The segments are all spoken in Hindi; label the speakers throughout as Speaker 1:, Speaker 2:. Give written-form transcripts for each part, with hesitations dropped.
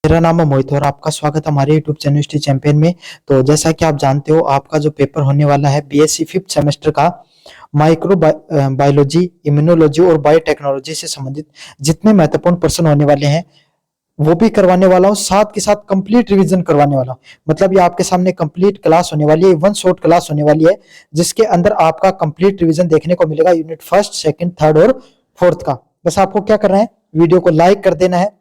Speaker 1: मेरा नाम है मोहित और आपका स्वागत है हमारे यूट्यूब चैनल हिस्ट्री चैंपियन में। तो जैसा कि आप जानते हो, आपका जो पेपर होने वाला है बीएससी फिफ्थ सेमेस्टर का माइक्रो बायोलॉजी, इम्यूनोलॉजी और बायोटेक्नोलॉजी से संबंधित जितने महत्वपूर्ण प्रश्न होने वाले हैं वो भी करवाने वाला हूँ, साथ के साथ कंप्लीट रिवीजन करवाने वाला हूँ। मतलब ये आपके सामने कंप्लीट क्लास होने वाली है, वन शॉट क्लास होने वाली है, जिसके अंदर आपका कंप्लीट रिवीजन देखने को मिलेगा यूनिट फर्स्ट, सेकंड, थर्ड और फोर्थ का। बस आपको क्या करना है, वीडियो को लाइक कर देना है,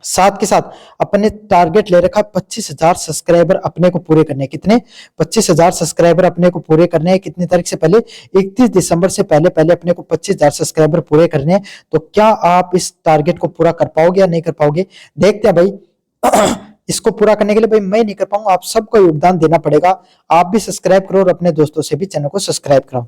Speaker 1: साथ के साथ अपने टारगेट ले रखा 25,000 सब्सक्राइबर अपने को पूरे करने हैं। कितने? 25,000 सब्सक्राइबर अपने को पूरे करने हैं। कितनी तारीख से पहले? 31 दिसंबर से पहले पहले अपने को 25,000 सब्सक्राइबर पूरे करने हैं। तो क्या आप इस टारगेट को पूरा कर पाओगे या नहीं कर पाओगे, देखते हैं भाई। इसको पूरा करने के लिए भाई मैं नहीं कर पाऊंगा, आप सबको योगदान देना पड़ेगा। आप भी सब्सक्राइब करो और अपने दोस्तों से भी चैनल को सब्सक्राइब कराओ।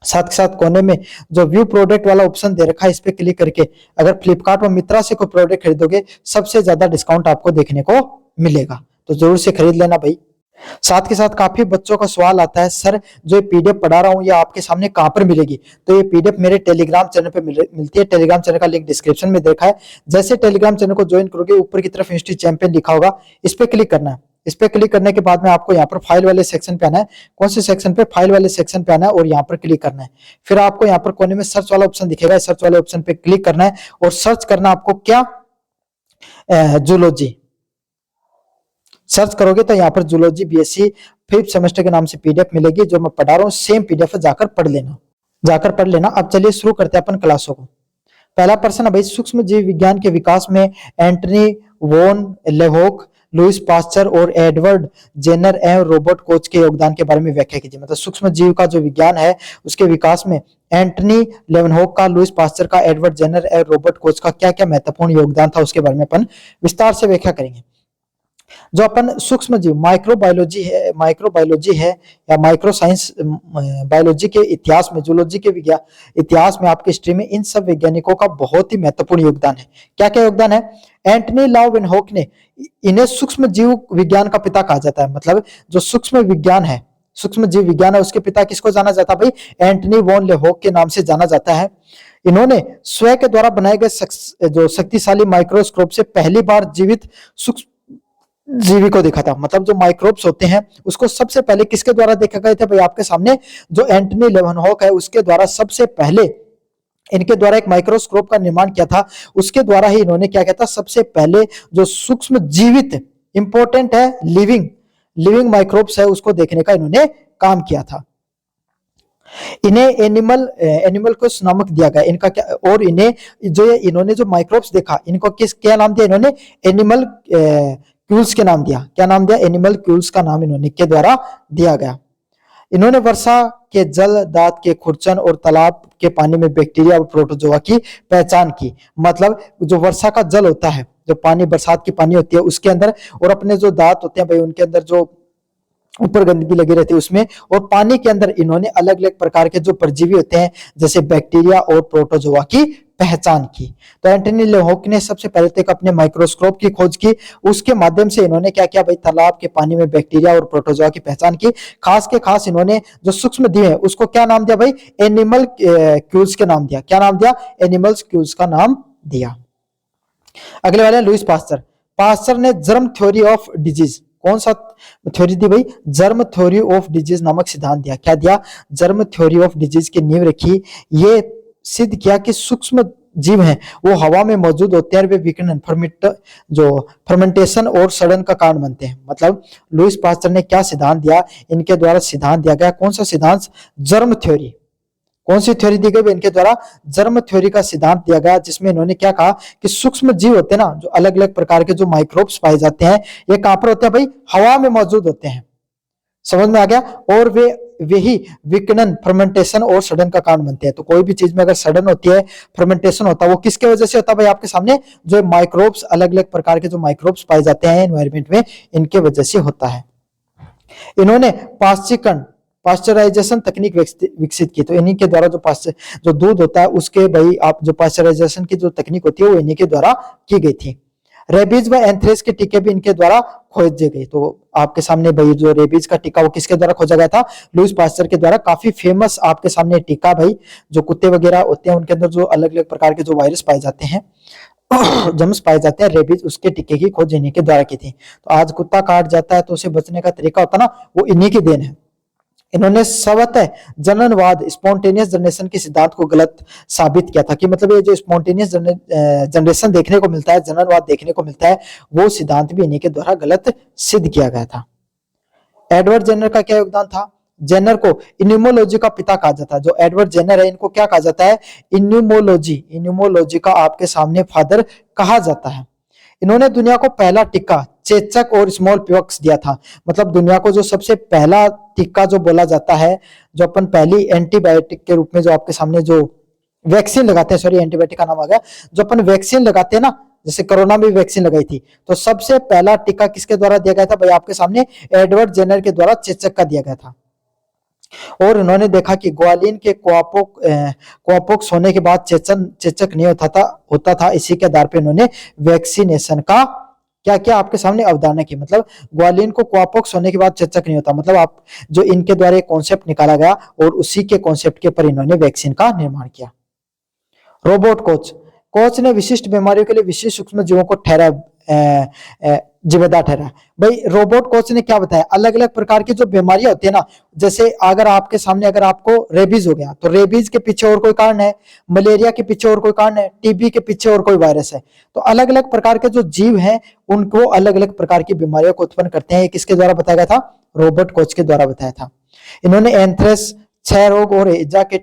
Speaker 1: साथ के साथ कोने में जो व्यू प्रोडक्ट वाला ऑप्शन दे रखा है, इस पे क्लिक करके अगर फ्लिपकार्ट और मित्रा से कोई प्रोडक्ट खरीदोगे, सबसे ज्यादा डिस्काउंट आपको देखने को मिलेगा, तो जरूर से खरीद लेना भाई। साथ के साथ काफी बच्चों का सवाल आता है, सर जो ये पीडीएफ पढ़ा रहा हूँ ये आपके सामने कहां पर मिलेगी? तो ये पीडीएफ मेरे टेलीग्राम चैनल पे मिलती है। टेलीग्राम चैनल का लिंक डिस्क्रिप्शन में देखा है। जैसे टेलीग्राम चैनल को ज्वाइन करोगे, ऊपर की तरफ हिस्ट्री चैंपियन लिखा होगा, इस पे क्लिक करना है। इस पे क्लिक करने के बाद में आपको यहाँ पर फाइल वाले सेक्शन पे आना है। कौन से सेक्शन पे? फाइल वाले सेक्शन पे आना है और यहाँ पर क्लिक करना है। फिर आपको यहाँ पर कोने में सर्च वाला ऑप्शन दिखेगा, सर्च वाले ऑप्शन पे क्लिक करना है और सर्च करना आपको क्या? जूलॉजी। सर्च करोगे तो यहाँ पर जूलॉजी बीएससी फिफ्थ सेमेस्टर के नाम से पीडीएफ मिलेगी। जो मैं पढ़ा रहा हूँ सेम पीडीएफ जाकर पढ़ लेना। अब चलिए शुरू करते हैं अपन क्लासों को। पहला प्रश्न है भाई, सूक्ष्म जीव विज्ञान के विकास में एंटनी वॉन लेहोक, लुइस पास्चर और एडवर्ड जेनर एवं रॉबर्ट कोच के योगदान के बारे में व्याख्या कीजिए। मतलब सूक्ष्म जीव का जो विज्ञान है उसके विकास में एंटनी लेवनहोक का, लुइस पास्चर का, एडवर्ड जेनर एवं रॉबर्ट कोच का क्या क्या महत्वपूर्ण योगदान था, उसके बारे में अपन विस्तार से व्याख्या करेंगे। जो अपन सूक्ष्म जीव माइक्रोबायोलॉजी है या माइक्रो साइंस बायोलॉजी के इतिहास में, जूलॉजी के इतिहास में, आपके हिस्ट्री में इन सब वैज्ञानिकों का बहुत ही महत्वपूर्ण योगदान है। क्या क्या योगदान है? एंटनी लेवनहोक ने, इन्हें सूक्ष्म जीव विज्ञान का पिता कहा जाता है। मतलब जो सूक्ष्म विज्ञान है, सूक्ष्म जीव विज्ञान है, उसके पिता किसको जाना जाता है भाई? एंटनी वॉन लेहोक के नाम से जाना जाता है। इन्होंने स्वयं के द्वारा बनाए गए जो शक्तिशाली माइक्रोस्कोप से पहली बार जीवित सूक्ष्म जीवी को देखा था। मतलब जो माइक्रोब्स होते हैं उसको सबसे पहले किसके द्वारा देखा गया था भाई? आपके सामने जो एंटनी लेवनहोक है उसके द्वारा सबसे पहले इनके द्वारा एक माइक्रोस्कोप का निर्माण किया था। उसके द्वारा ही इन्होंने क्या किया था, सबसे पहले जो सूक्ष्म जीवित, इंपॉर्टेंट है, लिविंग माइक्रोब्स है उसको देखने का इन्होंने काम किया था। इन्हें एनिमल को नामक दिया गया। इनका क्या, और इन्होंने जो माइक्रोब्स देखा, इनको क्या नाम दिया? इन्होंने एनिमल क्यूल्स के नाम दिया। क्या नाम दिया? एनिमल क्यूल्स का नाम इन्होंने के द्वारा दिया गया। इन्होंने वर्षा के जल, दांत के खुरचन और तालाब के पानी में बैक्टीरिया और प्रोटोजोआ की पहचान की। मतलब जो वर्षा का जल होता है, जो पानी, बरसात की पानी होती है उसके अंदर, और अपने जो दांत होते हैं भाई उनके अंदर जो ऊपर गंदगी लगी रहती है उसमें, और पानी के अंदर इन्होंने अलग अलग प्रकार के जो परजीवी होते हैं जैसे बैक्टीरिया और प्रोटोजोआ की पहचान की। तो एंटनी लेहोक ने सबसे पहले तक अपने माइक्रोस्कोप की खोज की। उसके माध्यम से इन्होंने क्या किया भाई? तालाब के पानी में बैक्टीरिया और प्रोटोजोआ की पहचान की। खास के खास इन्होंने जो सूक्ष्म जीव है उसको क्या नाम दिया भाई? एनिमल क्यूल्स के नाम दिया। क्या नाम दिया? एनिमल्स क्यूल्स का नाम दिया। अगले वाले लुइस पास्चर ने जर्म थ्योरी ऑफ डिजीज, कौन सा थ्योरी दी भाई? जर्म थ्योरी ऑफ डिजीज नामक सिद्धांत दिया। क्या दिया? जर्म थ्योरी ऑफ डिजीज की नींव रखी। ये सिद्ध किया कि सूक्ष्म जीव हैं वो हवा में मौजूद होते हैं, वे विकिरण, फर्मेंटेशन और सड़न का कारण बनते हैं। मतलब लुइस पास्चर ने क्या सिद्धांत दिया? इनके द्वारा सिद्धांत दिया गया। कौन सा सिद्धांत? Germ theory. कौन सी थ्योरी दी गई? इनके द्वारा जर्म थ्योरी का सिद्धांत दिया गया, जिसमें इन्होंने क्या कहा कि सूक्ष्म जीव होते हैं ना, जो अलग अलग प्रकार के जो माइक्रोब्स पाए जाते हैं, ये कहां पर होते हैं भाई? हवा में मौजूद होते हैं। समझ में आ गया? और वे ही विकिरण, फर्मेंटेशन और सड़न का कारण बनते हैं। तो कोई भी चीज में अगर सड़न होती है, फर्मेंटेशन होता है, वो किसके वजह से होता है भाई? आपके सामने जो माइक्रोब्स, अलग अलग प्रकार के जो माइक्रोब्स पाए जाते हैं एनवायरमेंट में, इनके वजह से होता है। इन्होंने पाश्चराइजेशन तकनीक विकसित की। तो इन्हीं के द्वारा जो दूध होता है उसके भाई, आप जो पाश्चराइजेशन की जो तकनीक होती है वो इन्हीं के द्वारा की गई थी। रेबीज व एंथ्रेक्स के टीके भी इनके द्वारा खोजे गए। तो आपके सामने भाई जो रेबीज का टीका वो किसके द्वारा खोजा गया था, लुईस पास्चर के द्वारा। काफी फेमस आपके सामने टीका भाई, जो कुत्ते वगैरह होते हैं उनके अंदर जो अलग अलग प्रकार के जो वायरस पाए जाते हैं जम्स पाए जाते हैं, रेबीज, उसके टीके की खोज इन्हीं के द्वारा की थी। तो आज कुत्ता काट जाता है तो उसे बचने का तरीका होता ना, वो इन्हीं की देन है। इन्होंने स्वतः जननवाद, स्पॉन्टेनियस जनरेशन के सिद्धांत को गलत साबित किया था, कि मतलब ये जो स्पॉन्टेनियस जनरेशन देखने को मिलता है, जननवाद देखने को मिलता है, वो सिद्धांत भी इन्हीं के द्वारा गलत सिद्ध किया गया था। एडवर्ड जेनर का क्या योगदान था, जेनर को इन्यूमोलॉजी का पिता कहा जाता है। जो एडवर्ड जेनर है इनको क्या कहा जाता है, इन्यूमोलॉजी का आपके सामने फादर कहा जाता है। इन्होंने दुनिया को पहला टीका चेचक और स्मॉल पॉक्स दिया था। मतलब दुनिया को जो सबसे पहला टीका जो बोला जाता है, जो अपन पहली एंटीबायोटिक के रूप में जो आपके सामने जो वैक्सीन लगाते हैं, सॉरी एंटीबायोटिक का नाम आ गया, जो अपन वैक्सीन लगाते हैं ना, जैसे कोरोना में वैक्सीन लगाई थी, तो सबसे पहला टीका किसके द्वारा दिया गया था भाई, आपके सामने एडवर्ड जेनर के द्वारा चेचक का दिया गया था। और उन्होंने देखा कि ग्वालिन के क्वापोक्स होने के बाद चेचक नहीं होता था। इसी के आधार पर उन्होंने वैक्सीनेशन का क्या क्या आपके सामने अवधारणा की। मतलब ग्वालिन को क्वापोक्स होने के बाद चेचक नहीं होता, मतलब आप जो इनके द्वारा एक कॉन्सेप्ट निकाला गया और उसी के कॉन्सेप्ट के ऊपर इन्होंने वैक्सीन का निर्माण किया। रोबोट कोच ने विशिष्ट बीमारियों के लिए विशिष्ट सूक्ष्म जीवों को जिम्मेदार ठहरा। भाई रोबोट कोच ने क्या बताया, अलग अलग प्रकार की जो बीमारियां होती है ना, जैसे अगर आपके सामने अगर आपको रेबीज हो गया तो रेबीज के पीछे और कोई कारण है, मलेरिया के पीछे और कोई कारण है, टीबी के पीछे और कोई वायरस है। तो अलग अलग प्रकार के जो जीव हैं उनको अलग अलग प्रकार की बीमारियों को उत्पन्न करते हैं। ये किसके द्वारा बताया गया था, रोबोट कोच के द्वारा बताया था। इन्होंने एंथ्रेक्स, क्षय रोग और एजा के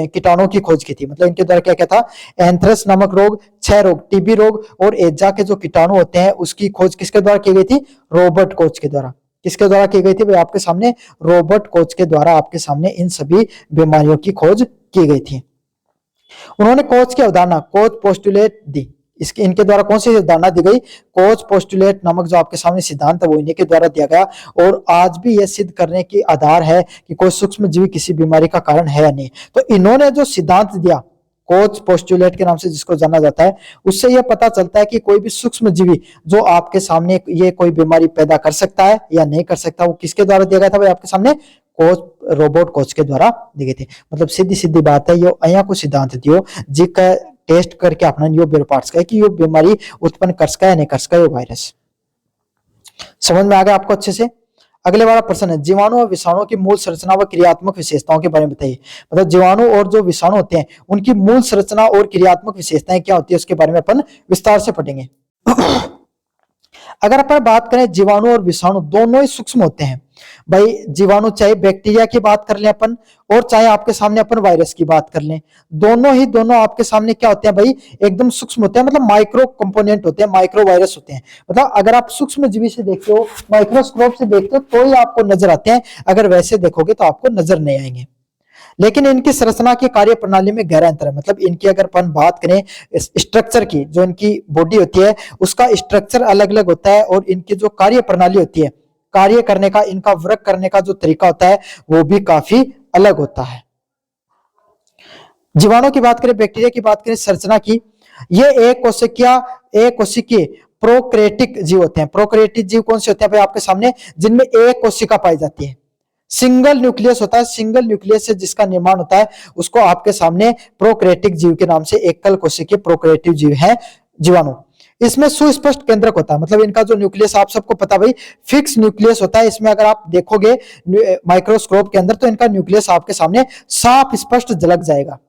Speaker 1: कीटाणुओं की खोज की थी। मतलब इनके द्वारा क्या क्या था, एंथ्रेक्स नामक रोग, क्षय रोग, टीबी रोग और एजा के जो कीटाणु होते हैं उसकी खोज किसके द्वारा की गई थी, रॉबर्ट कोच के द्वारा। किसके द्वारा की गई थी भाई, आपके सामने रॉबर्ट कोच के द्वारा आपके सामने इन सभी बीमारियों की खोज की गई थी। उन्होंने कोच की अवधारणा, कोच पोस्टुलेट दी। इसके इनके द्वारा कौन सी धारणा दी गई, कोच पोस्टुलेट नामक जो आपके सामने सिद्धांत है वो इन्हीं के द्वारा दिया गया। और आज भी यह सिद्ध करने की आधार है कि कोई सूक्ष्म जीवी किसी बीमारी का कारण है या नहीं। तो इन्होंने जो सिद्धांत दिया कोच पोस्टुलेट के नाम से जिसको जाना जाता है, उससे यह पता चलता है कि कोई भी सूक्ष्म जीवी जो आपके सामने ये कोई बीमारी पैदा कर सकता है या नहीं कर सकता, वो किसके द्वारा दिया गया था भाई, आपके सामने रोबोट कोच के द्वारा दी गई थी। मतलब सीधी सीधी बात है, यो अया को सिद्धांत दियो जिसका टेस्ट करके अपना यो पार्ट्स का कि यो बीमारी उत्पन्न कर सका या नहीं कर सका, यो वायरस। समझ में आ गया आपको अच्छे से। अगले वाला प्रश्न है, जीवाणु और विषाणु की मूल संरचना व क्रियात्मक विशेषताओं के बारे में बताइए। मतलब जीवाणु और जो विषाणु होते हैं उनकी मूल संरचना और क्रियात्मक विशेषताएं क्या होती है उसके बारे में अपन विस्तार से पढ़ेंगे। अगर अपन बात करें जीवाणु और विषाणु दोनों ही सूक्ष्म होते हैं भाई। जीवाणु चाहे बैक्टीरिया की बात कर लें अपन और चाहे आपके सामने अपन वायरस की बात कर लें, दोनों आपके सामने क्या होते हैं भाई, एकदम सूक्ष्म होते हैं। मतलब माइक्रो कंपोनेंट होते हैं, माइक्रो वायरस होते हैं। मतलब अगर आप सूक्ष्म जीवी से देखते हो, माइक्रोस्कोप से देखते हो तो ही आपको नजर आते हैं, अगर वैसे देखोगे तो आपको नजर नहीं आएंगे। लेकिन इनकी संरचना की कार्य प्रणाली में गहरा अंतर है। मतलब इनकी अगर अपन बात करें स्ट्रक्चर की, जो इनकी बॉडी होती है उसका स्ट्रक्चर अलग अलग होता है और इनकी जो कार्य प्रणाली होती है, कार्य करने का, इनका वर्क करने का जो तरीका होता है वो भी काफी अलग होता है। जीवाणु की बात करें, बैक्टीरिया की बात करें, संरचना की, ये एक कोशिकीय प्रोकैरियोटिक जीव होते हैं। प्रोकैरियोटिक जीव कौन से होते हैं भाई, आपके सामने जिनमें एक कोशिका पाई जाती है, सिंगल न्यूक्लियस होता है। सिंगल न्यूक्लियस से जिसका निर्माण होता है उसको आपके सामने प्रोकैरियोटिक जीव के नाम से, एकल कोशिकीय प्रोकैरियोटिक जीव है जीवाणु। इसमें सुस्पष्ट केंद्रक होता है। मतलब इनका जो न्यूक्लियस आप सबको पता भाई फिक्स न्यूक्लियस होता है। इसमें अगर आप देखोगे माइक्रोस्कोप के अंदर तो इनका न्यूक्लियस आपके सामने साफ स्पष्ट झलक जाएगा।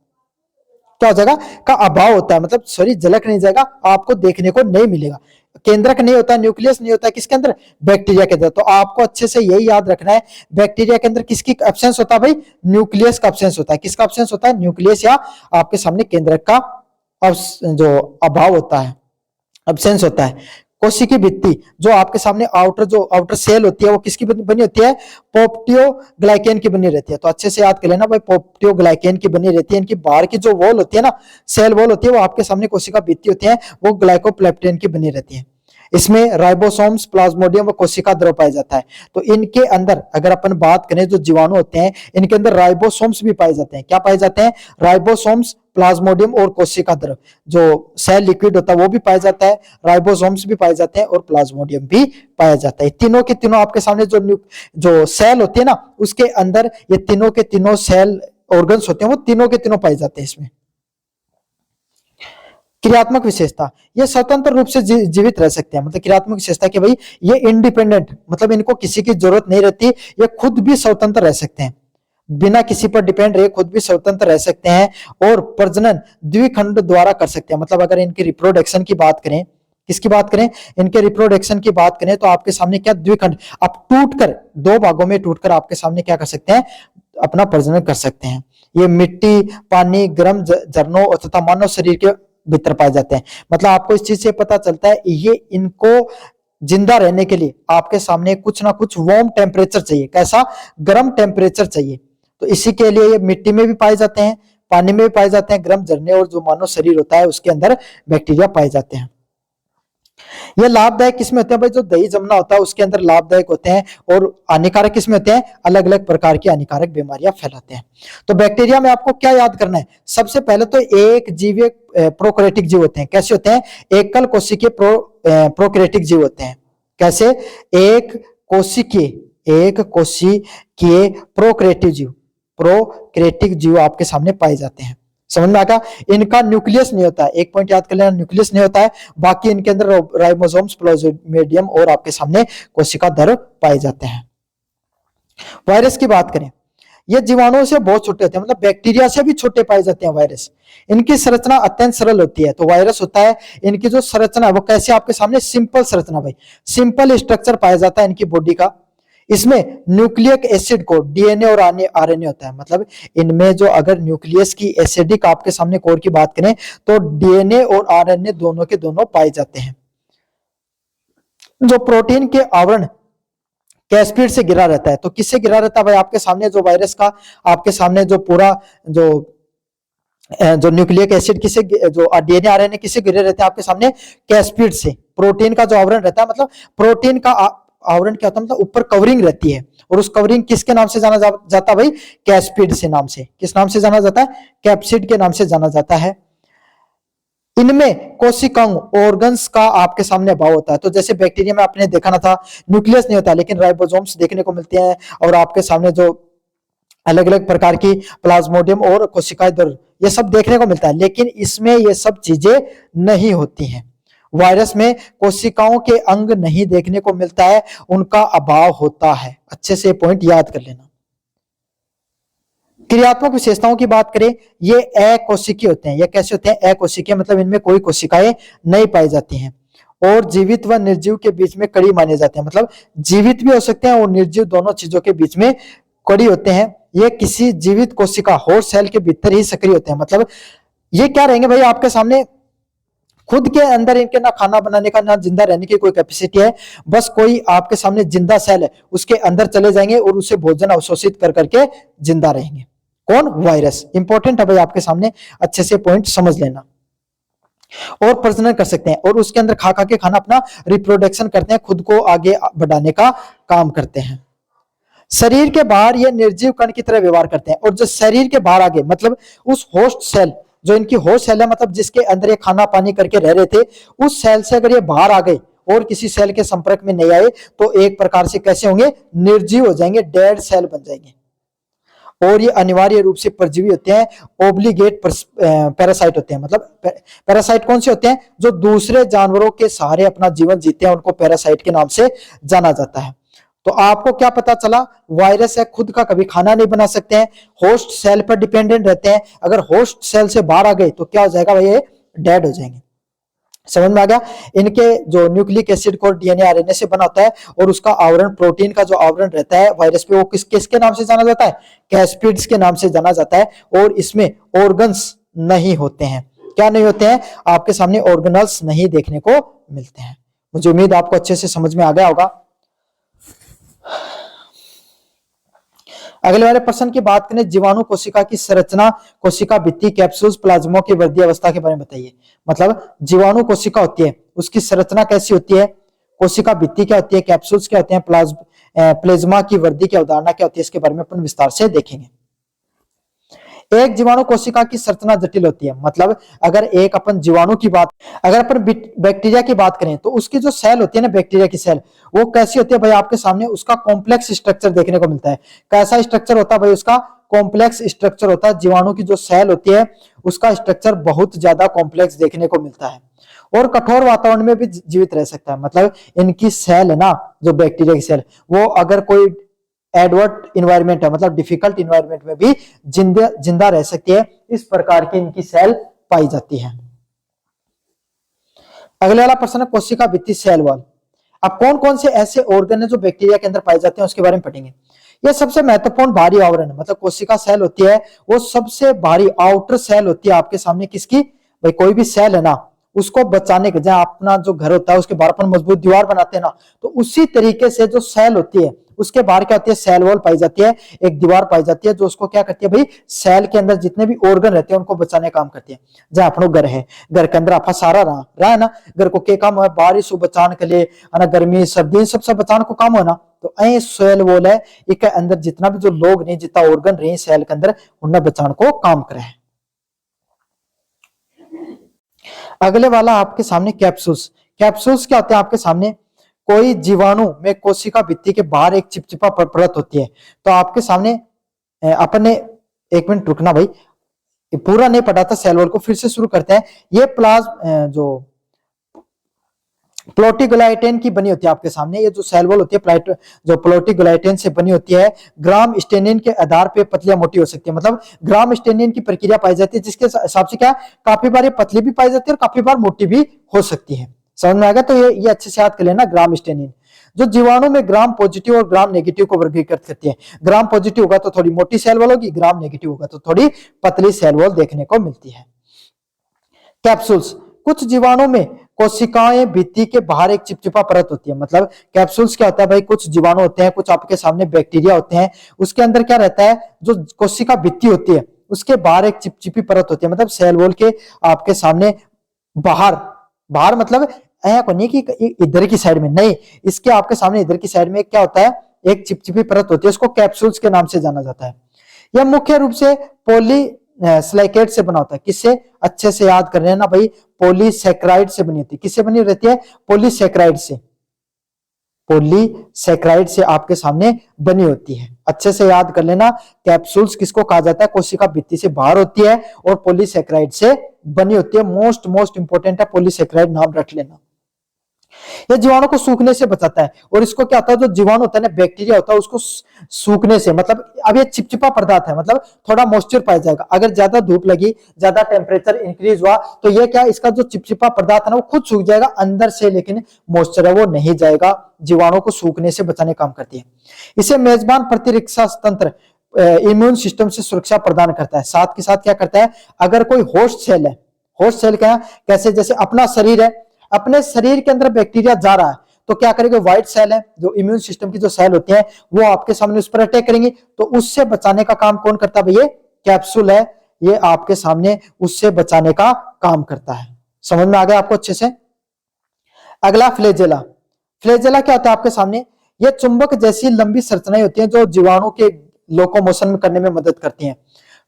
Speaker 1: क्या हो जाएगा का अभाव होता है, मतलब सॉरी झलक नहीं जाएगा, आपको देखने को नहीं मिलेगा। केंद्रक नहीं होता, न्यूक्लियस नहीं होता, किसके अंदर, बैक्टीरिया के अंदर। तो आपको अच्छे से यही याद रखना है, बैक्टीरिया के अंदर किसकी एब्सेंस होता है भाई, न्यूक्लियस का एब्सेंस होता है। किसका एब्सेंस होता है, न्यूक्लियस या आपके सामने केंद्रक का जो अभाव होता है, एब्सेंस होता है। कोशिकी भित्ति जो आपके सामने आउटर सेल होती है वो किसकी बनी होती है, पोप्टियोग्लाइकेन की बनी रहती है। तो अच्छे से याद कर लेना भाई, पोप्टियोग्लाइकेन की बनी रहती है। इनकी बाहर की जो वॉल होती है ना, सेल वॉल होती है, वो आपके सामने कोशिका भित्ति होती है, वो ग्लाइकोप्लेप्टेन की बनी रहती है। इसमें राइबोसोम्स, प्लाज्मोडियम व कोशिका द्रव पाया जाता है। तो इनके अंदर अगर अपन बात करें जो जीवाणु होते हैं इनके अंदर राइबोसोम्स भी पाए जाते हैं। क्या पाए जाते हैं, राइबोसोम्स, प्लाज्मोडियम और कोशिका द्रव, जो सेल लिक्विड होता है वो भी पाया जाता है, राइबोसोम्स भी पाए जाते हैं और प्लाज्मोडियम भी पाया जाता है। तीनों के तीनों आपके सामने जो सेल होते हैं ना, उसके अंदर ये तीनों के तीनों सेल ऑर्गन्स होते हैं, वो तीनों के तीनों पाए जाते हैं इसमें। क्रियात्मक विशेषता, ये स्वतंत्र रूप से जीवित रह सकते हैं। मतलब क्रियात्मक विशेषता कि भाई ये इंडिपेंडेंट, मतलब इनको किसी की जरूरत नहीं रहती, ये खुद भी स्वतंत्र रह सकते हैं, बिना किसी पर डिपेंड रहे खुद भी स्वतंत्र रह सकते हैं, और प्रजनन द्विखंड द्वारा कर सकते हैं। मतलब अगर इनकी रिप्रोडक्शन की बात करें, किसकी बात करें, इनके रिप्रोडक्शन की बात करें, तो आपके सामने क्या द्विखंड, आप टूटकर दो भागों में टूटकर आपके सामने क्या कर सकते हैं, अपना प्रजनन कर सकते हैं। ये मिट्टी, पानी, गर्म झरनों तथा मानव शरीर के भीतर पाए जाते हैं। मतलब आपको इस चीज से पता चलता है ये इनको जिंदा रहने के लिए आपके सामने कुछ ना कुछ वार्म टेम्परेचर चाहिए। कैसा, गर्म टेम्परेचर चाहिए। तो इसी के लिए ये मिट्टी में भी पाए जाते हैं, पानी में भी पाए जाते हैं, गर्म झरने और जो मानव शरीर होता है उसके अंदर बैक्टीरिया पाए जाते हैं। ये लाभदायक किसमें होते हैं भाई, जो दही जमना होता है उसके अंदर लाभदायक होते हैं, और हानिकारक किसमें होते हैं, अलग अलग प्रकार की हानिकारक बीमारियां फैलाते हैं। तो बैक्टीरिया में आपको क्या याद करना है, सबसे पहले तो एक जीव प्रोकैरियोटिक जीव होते हैं। कैसे होते हैं, एकल कोशिकीय प्रोकैरियोटिक जीव होते हैं। कैसे, एक कोशिकीय प्रोकैरियोटिक जीव आपके सामने पाए जाते हैं। समझ में आ गया, इनका न्यूक्लियस नहीं होता है, एक पॉइंट याद कर लेना, न्यूक्लियस नहीं होता है। बाकी इनके अंदर राइबोसोम्स, प्लाज्मोडियम और आपके सामने कोशिका द्रव पाए जाते हैं। वायरस की बात करें, ये जीवाणुओं से बहुत छोटे होते हैं, मतलब बैक्टीरिया से भी छोटे पाए जाते हैं वायरस। इनकी संरचना अत्यंत सरल होती है। तो वायरस होता है, इनकी जो संरचना है वो कैसे, आपके सामने सिंपल संरचना, भाई सिंपल स्ट्रक्चर पाया जाता है इनकी बॉडी का। इसमें न्यूक्लिक एसिड कोड, डीएनए और आरएनए होता है। मतलब इनमें जो अगर न्यूक्लियस की एसिडिक आपके सामने कोड की बात करें तो डीएनए और आरएनए दोनों के दोनों पाए जाते हैं। जो प्रोटीन के आवरण कैस्पिड से घिरा रहता है, तो किससे घिरा रहता है भाई, आपके सामने जो वायरस का आपके सामने जो पूरा जो न्यूक्लिक एसिड किसे, जो डीएनए आरएनए किससे घिरे रहते हैं आपके सामने, कैस्पिड से। प्रोटीन का जो आवरण रहता है, मतलब प्रोटीन का आवरण क्या होता है, मतलब ऊपर कवरिंग रहती है, और उस कवरिंग किसके नाम से जाना जाता है भाई, कैस्पिड से नाम से। किस नाम से जाना जाता है, कैप्सिड के नाम से जाना जाता है। इनमें कोशिकाओं ऑर्गन्स का आपके सामने अभाव होता है। तो जैसे बैक्टीरिया में आपने देखा ना था, न्यूक्लियस नहीं होता, लेकिन राइबोसोम्स देखने को मिलते हैं, और आपके सामने जो अलग अलग प्रकार की प्लाज्मोडियम और कोशिकाएं द्रव, ये सब देखने को मिलता है। लेकिन इसमें ये सब चीजें नहीं होती हैं। वायरस में कोशिकाओं के अंग नहीं देखने को मिलता है, उनका अभाव होता है। अच्छे से पॉइंट याद कर लेना। क्रियात्मक विशेषताओं की बात करें, ये अकोशिकीय होते हैं। ये कैसे होते हैं, अकोशिकीय, मतलब इनमें कोई कोशिकाएं नहीं पाई जाती हैं, और जीवित व निर्जीव के बीच में कड़ी माने जाते हैं। मतलब जीवित भी हो सकते हैं और निर्जीव, दोनों चीजों के बीच में कड़ी होते हैं। ये किसी जीवित कोशिका होस्ट सेल के भीतर ही सक्रिय होते हैं। मतलब ये क्या रहेंगे भाई, आपके सामने खुद के अंदर इनके ना खाना बनाने का ना जिंदा रहने की कोई कैपेसिटी है, बस कोई आपके सामने जिंदा सेल है उसके अंदर चले जाएंगे और उसे भोजन अवशोषित कर करके जिंदा रहेंगे। कौन, वायरस। इंपॉर्टेंट है भाई, आपके सामने अच्छे से पॉइंट समझ लेना। और प्रजनन कर सकते हैं, और उसके अंदर खा खा के खाना अपना रिप्रोडक्शन करते हैं, खुद को आगे बढ़ाने का काम करते हैं। शरीर के बाहर ये निर्जीव कण की तरह व्यवहार करते हैं, और जो शरीर के बाहर आगे, मतलब उस होस्ट सेल, जो इनकी होस्ट सेल है, मतलब जिसके अंदर ये खाना पानी करके रह रहे थे, उस सेल से अगर ये बाहर आ गए और किसी सेल के संपर्क में नहीं आए, तो एक प्रकार से कैसे होंगे, निर्जीव हो जाएंगे, डेड सेल बन जाएंगे। और ये अनिवार्य रूप से परजीवी होते हैं, ओब्लिगेट पैरासाइट होते हैं। मतलब पैरासाइट कौन से होते हैं, जो दूसरे जानवरों के सहारे अपना जीवन जीते हैं, उनको पैरासाइट के नाम से जाना जाता है। तो आपको क्या पता चला, वायरस है, खुद का कभी खाना नहीं बना सकते हैं, होस्ट सेल पर डिपेंडेंट रहते हैं। अगर होस्ट सेल से बाहर आ गए तो क्या हो जाएगा भाई, ये डेड हो जाएंगे। समझ में आ गया। इनके जो nucleic acid code DNA RNA से बना होता है, और उसका आवरण, प्रोटीन का जो आवरण रहता है वायरस पे, वो किसके नाम से जाना जाता है, कैस्पिड्स के नाम से जाना जाता है। और इसमें ऑर्गन्स नहीं होते हैं। क्या नहीं होते हैं, आपके सामने ऑर्गेनल्स नहीं देखने को मिलते हैं। मुझे उम्मीद आपको अच्छे से समझ में आ गया होगा। अगले वाले प्रश्न की बात करें, जीवाणु कोशिका की संरचना, कोशिका भित्ति, कैप्सूल्स, प्लाज्मों की वृद्धि अवस्था के बारे में बताइए। मतलब जीवाणु कोशिका होती है, उसकी संरचना कैसी होती है, कोशिका भित्ति क्या होती है, कैप्सूल्स क्या होते हैं, प्लाज्मा की वृद्धि की अवधारणा क्या होती है, इसके बारे में अपन विस्तार से देखेंगे। एक जीवाणु कोशिका की संरचना जटिल होती है, मतलब अगर अपन बैक्टीरिया की बात करें तो उसकी जो सेल होती है ना, बैक्टीरिया की सेल, वो कैसी होती है भाई, आपके सामने उसका कॉम्प्लेक्स स्ट्रक्चर देखने को मिलता है। कैसा स्ट्रक्चर होता है भाई, उसका कॉम्प्लेक्स स्ट्रक्चर होता है। जीवाणु की जो सेल होती है उसका स्ट्रक्चर बहुत ज्यादा कॉम्प्लेक्स देखने को मिलता है और कठोर वातावरण में भी जीवित रह सकता है। मतलब इनकी सेल है ना, जो बैक्टीरिया की सेल, वो अगर कोई एडवर्ट इन्वायरमेंट है, मतलब डिफिकल्ट इन्वायरमेंट में भी जिंदा रह सकती है। इस प्रकार की इनकी सेल पाई जाती है। अगले वाला प्रश्न है कोशिका भित्ति, सेल वॉल। अब कौन कौन से ऐसे ऑर्गन है जो बैक्टीरिया के अंदर पाए जाते हैं उसके बारे में पढ़ेंगे। यह सबसे महत्वपूर्ण बाहरी आवरण है, मतलब कोशिका सेल होती है वो सबसे बाहरी आउटर सेल होती है आपके सामने। किसकी भाई, कोई भी सेल है ना, उसको बचाने के, जहां अपना जो घर होता है उसके बाहर अपन मजबूत दीवार बनाते हैं ना, तो उसी तरीके से जो सेल होती है उसके बाहर क्या होती है, सेल वॉल पाई जाती है, एक दीवार पाई जाती है जो उसको क्या करती है भाई, सेल के अंदर जितने भी ऑर्गन रहते हैं उनको बचाने का काम करती है। जहां अपनो घर है, घर के अंदर आपा सारा रहा है ना, घर को क्या काम है, बारिश बचाने के लिए है ना, गर्मी सर्दी सबसे बचाने को काम हो ना, तो ऐ सेल वॉल है, एक अंदर जितना भी जो लोग नहीं, जितना ऑर्गन रहे सेल के अंदर, उन्हें बचाने को काम करे है। अगले वाला आपके सामने कैप्सूल्स। कैप्सूल्स क्या होते हैं आपके सामने, कोई जीवाणु में कोशिका भित्ति के बाहर एक चिपचिपा परत होती है। तो आपके सामने अपन ने, एक मिनट रुकना भाई, पूरा नहीं पढ़ा था सेल वॉल को, फिर से शुरू करते हैं। ये जो प्लोटीग्लाइटेन की बनी होती है आपके सामने, ये जो सेल वॉल होती है जो प्लोटीग्लाइटेन से बनी होती है। ग्राम स्टेनिन के आधार पे पतली या मोटी हो सकती है, मतलब ग्राम स्टेनिन की प्रक्रिया पाई जाती है जिसके हिसाब से क्या, काफी बार ये पतली भी पाई जाती है और काफी बार मोटी भी हो सकती है। समझ में आ गया? तो ये अच्छे से याद कर लेना, ग्राम स्टेनिन जो जीवाणु में ग्राम पॉजिटिव और ग्राम नेगेटिव को वर्गीकृत करती है। ग्राम पॉजिटिव होगा तो थोड़ी मोटी सेल वॉल होगी, ग्राम नेगेटिव होगा तो थोड़ी पतली सेल वॉल देखने को मिलती है। कैप्सूल्स, कुछ जीवाणु में कोशिकाएं भित्ति के बाहर एक चिपचिपा परत होती है। मतलब कैप्सूल्स क्या होता है भाई, कुछ जीवाणु होते हैं, कुछ आपके सामने बैक्टीरिया होते हैं, उसके अंदर क्या रहता है, जो कोशिका भित्ति होती है उसके बाहर एक चिपचिपी परत होती है। मतलब सेल वॉल के आपके सामने बाहर मतलब को नहीं कि इधर की साइड में नहीं, इसके आपके सामने इधर की साइड में क्या होता है, एक चिपचिपी परत होती है, उसको कैप्सूल्स के नाम से जाना जाता है। यह मुख्य रूप से पॉलीसैकेराइड से बना होता है। किससे, अच्छे से याद कर लेना भाई, पॉलीसैकेराइड से बनी होती है। किससे बनी रहती है, पॉलीसैकेराइड से। पॉलीसैकेराइड से आपके सामने बनी होती है, अच्छे से याद कर लेना। कैप्सूल्स किसको कहा जाता है, कोशिका भित्ति से बाहर होती है और पॉलीसैकेराइड से बनी होती है। मोस्ट इंपोर्टेंट है, पॉलीसैकेराइड नाम रख लेना। यह जीवाणु को सूखने से बचाता है। और इसको क्या होता है, जो जीवाणु होता है ना, बैक्टीरिया होता है, उसको सूखने से, मतलब अब ये चिपचिपा पदार्थ है, मतलब थोड़ा मॉइस्चर पाया जाएगा। अगर ज्यादा धूप लगी, ज्यादा टेम्परेचर इंक्रीज हुआ तो ये क्या, इसका जो चिपचिपा पदार्थ है ना, वो खुद सूख जाएगा अंदर से, लेकिन मॉइस्चर है वो नहीं जाएगा। जीवाणु को सूखने से बचाने काम करती है। इसे मेजबान प्रतिरक्षा तंत्र, इम्यून सिस्टम से सुरक्षा प्रदान करता है। साथ के साथ क्या करता है, अगर कोई होस्ट सेल है, होस्ट सेल क्या, कैसे, जैसे अपना शरीर है, अपने शरीर के अंदर बैक्टीरिया जा रहा है तो क्या करेंगे, व्हाइट सेल है, जो इम्यून सिस्टम की जो सेल होती है, वो आपके सामने उस पर अटैक करेंगे, तो उससे बचाने का काम कौन करता है भाई, ये कैप्सूल है, ये आपके सामने उससे बचाने का काम करता है। समझ में आ गया आपको अच्छे से? अगला फ्लैजेला। फ्लैजेला क्या होता है आपके सामने, ये चुंबक जैसी लंबी संरचनाएं होती हैं जो जीवाणु के लोकोमोशन करने में मदद करती हैं।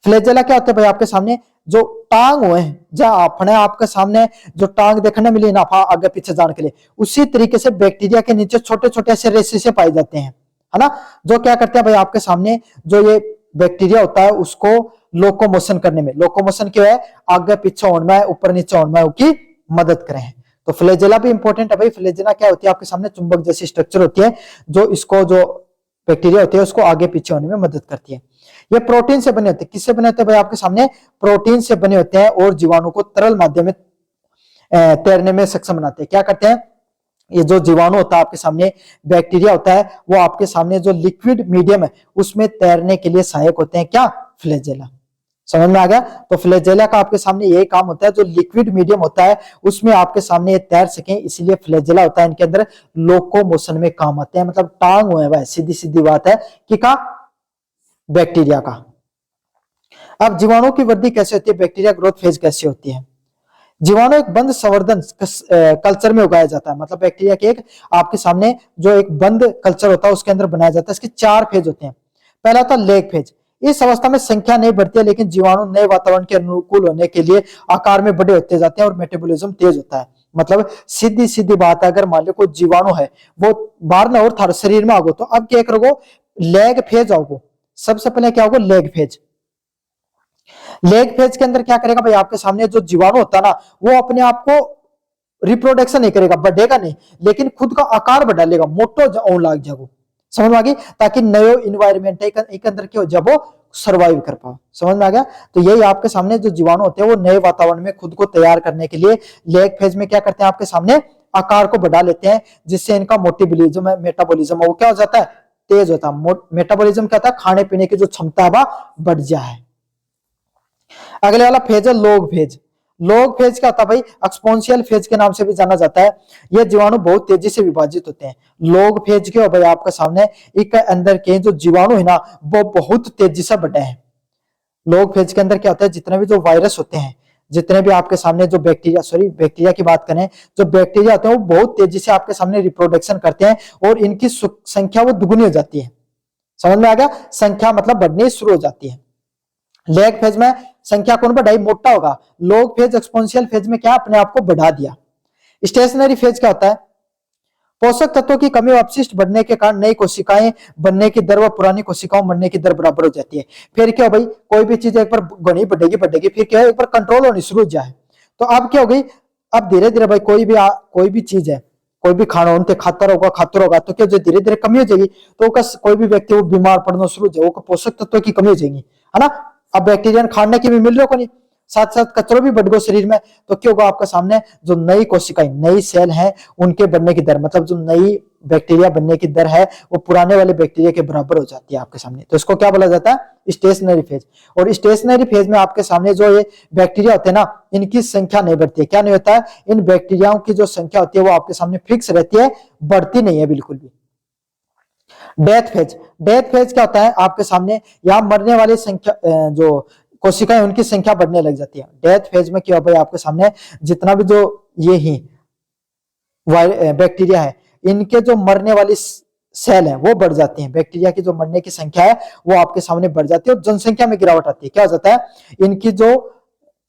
Speaker 1: फ्लैजेला क्या होता है भाई, आपके सामने जो टांग हुए हैं, जहां अपने आपके सामने जो टांग देखने मिली ना आगे पीछे जाने के लिए, उसी तरीके से बैक्टीरिया के नीचे छोटे छोटे ऐसे रेशे पाए जाते हैं, है ना, जो क्या करते हैं भाई, आपके सामने जो ये बैक्टीरिया होता है उसको लोकोमोशन करने में, लोकोमोशन क्या है, आगे पीछे होने में, ऊपर नीचे होने में की मदद करें। तो फ्लैजेला भी इंपॉर्टेंट है भाई। फ्लैजेला क्या होती है, आपके सामने चुंबक जैसी स्ट्रक्चर होती है जो इसको, जो बैक्टीरिया होती है उसको आगे पीछे होने में मदद करती है। ये प्रोटीन से बने होते हैं। किससे बने होते हैं भाई, आपके सामने प्रोटीन से बने होते हैं और जीवाणु को तरल माध्यम में तैरने में सक्षम बनाते हैं। क्या करते हैं, ये जो जीवाणु होता है आपके सामने, बैक्टीरिया होता है, वो आपके सामने जो लिक्विड मीडियम है उसमें तैरने के लिए सहायक होते हैं। क्या, फ्लैजेला। समझ में आ गया? तो फ्लैजेला का आपके सामने यही काम होता है, जो लिक्विड मीडियम होता है उसमें आपके सामने ये तैर सकें, इसलिए फ्लैजेला होता है इनके अंदर, लोकोमोशन में काम आते हैं। मतलब टांग हुए भाई, सीधी सीधी बात है कि का बैक्टीरिया का। अब जीवाणु की वृद्धि कैसे होती है, बैक्टीरिया ग्रोथ फेज कैसे होती है। जीवाणु एक बंद संवर्धन कल्चर में उगाया जाता है। मतलब बैक्टीरिया के एक आपके सामने जो एक बंद कल्चर होता है उसके अंदर बनाया जाता है। इसके 4 फेज होते हैं। पहला होता है लेग फेज। इस अवस्था में संख्या नहीं बढ़ती है, लेकिन जीवाणु नए वातावरण के अनुकूल होने के लिए आकार में बड़े होते जाते हैं और मेटाबॉलिज्म तेज होता है। मतलब सीधी सीधी बात है, अगर मान लो कोई जीवाणु है वो बाहर ना और थारे शरीर में आगो, तो अब क्या करोगे, लेग फेज आओगे। सबसे पहले क्या होगा, लेग फेज। लेग फेज के अंदर क्या करेगा भाई, आपके सामने जो जीवाणु होता है ना, वो अपने आप को रिप्रोडक्शन नहीं करेगा, बढ़ेगा नहीं, लेकिन खुद का आकार बढ़ा लेगा, मोटो होने लग जाएगा। समझ में आ गई, ताकि नयो इन्वायरमेंट एक अंदर के जब वो सर्वाइव कर पाओ। समझ में आ गया। तो यही आपके सामने जो जीवाणु होते हैं वो नए वातावरण में खुद को तैयार करने के लिए लेग फेज में क्या करते हैं, आपके सामने आकार को बढ़ा लेते हैं, जिससे इनका मोटिबोलिज्म है, मेटाबॉलिज्म वो क्या हो जाता है, तेज होता है। मेटाबॉलिज्म क्या होता है, खाने पीने की जो क्षमता है बढ़ जाए। अगले वाला फेज है लोग फेज। लोग फेज क्या होता है भाई, एक्सपोनेंशियल फेज के नाम से भी जाना जाता है। ये जीवाणु बहुत तेजी से विभाजित होते हैं। लोग फेज के हो भाई, आपके सामने एक अंदर के जो जीवाणु है ना, वो बहुत तेजी से बढ़े हैं। लोग फेज के अंदर क्या होता है, जितने भी जो वायरस होते हैं, जितने भी आपके सामने जो बैक्टीरिया की बात करें, जो बैक्टीरिया होते हैं वो बहुत तेजी से आपके सामने रिप्रोडक्शन करते हैं और इनकी संख्या वो दुगुनी हो जाती है। समझ में आ गया, संख्या मतलब बढ़नी शुरू हो जाती है। लेग फेज में संख्या कौन बढ़ाई, मोटा होगा। लॉग फेज एक्सपोनेंशियल फेज में क्या अपने आप को बढ़ा दिया। स्टेशनरी फेज क्या होता है, पोषक तत्वों की कमी व अपशिष्ट बढ़ने के कारण नई कोशिकाएं बनने की दर व पुरानी कोशिकाओं मरने की दर बराबर हो जाती है। फिर क्या भाई, कोई भी चीज एक बार घनी बढ़ेगी, फिर क्या एक बार कंट्रोल होनी शुरू हो जाए, तो अब क्या हो गई, अब धीरे धीरे भाई कोई भी चीज है, कोई भी खाना उनके खातर होगा तो क्या धीरे धीरे कमी हो जाएगी, तो कोई भी व्यक्ति वो बीमार पड़ना शुरू हो जाएगा, पोषक तत्वों की कमी हो जाएगी, है ना। अब बैक्टीरिया खाने की भी मिल रही हो नहीं, साथ साथ कचरो भी बढ़ गो शरीर में, तो क्या होगा, आपका सामने जो नई कोशिकाएं, नई सेल हैं, उनके बनने की दर, मतलब जो नई बैक्टीरिया बनने की दर है वो पुराने वाले बैक्टीरिया के बराबर हो जाती है आपके सामने। तो इसको क्या बोला जाता है, स्टेशनरी फेज। और स्टेशनरी फेज में आपके सामने जो ये बैक्टीरिया होते हैं ना, इनकी संख्या नहीं बढ़ती है। क्या नहीं होता है, इन बैक्टीरियाओं की जो संख्या होती है वो आपके सामने फिक्स रहती है, बढ़ती नहीं है बिल्कुल भी। Death phase. डेथ फेज क्या होता है, आपके सामने यहाँ मरने वाली संख्या, जो कोशिकाएं उनकी संख्या बढ़ने लग जाती है। डेथ फेज में क्या होता है, आपके सामने जितना भी जो ये ही बैक्टीरिया है, इनके जो मरने वाली सेल है वो बढ़ जाती हैं। बैक्टीरिया की जो मरने की संख्या है वो आपके सामने बढ़ जाती है और जनसंख्या में गिरावट आती है। क्या हो जाता है, इनकी जो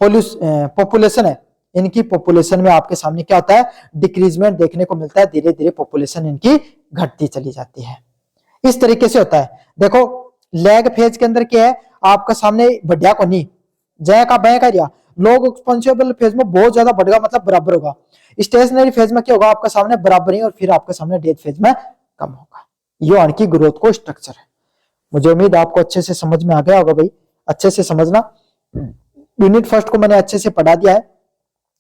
Speaker 1: पॉपुलेशन है, इनकी पॉपुलेशन में आपके सामने क्या होता है, डिक्रीजमेंट देखने को मिलता है, धीरे धीरे पॉपुलेशन इनकी घटती चली जाती है। इस तरीके से होता है। देखो लैग फेज के अंदर क्या है, आपका सामने बढ़िया को नहीं जय का बै का लोग एक्सपोनेंशियल फेज में बहुत ज्यादा बढ़ेगा, मतलब बराबर होगा। स्टेशनरी फेज में क्या होगा, आपका सामने बराबर ही, और फिर आपके सामने डेथ फेज में कम होगा। ये अण की ग्रोथ को स्ट्रक्चर है। मुझे उम्मीद आपको अच्छे से समझ में आ गया होगा भाई, अच्छे से समझना। यूनिट फर्स्ट को मैंने अच्छे से पढ़ा दिया है।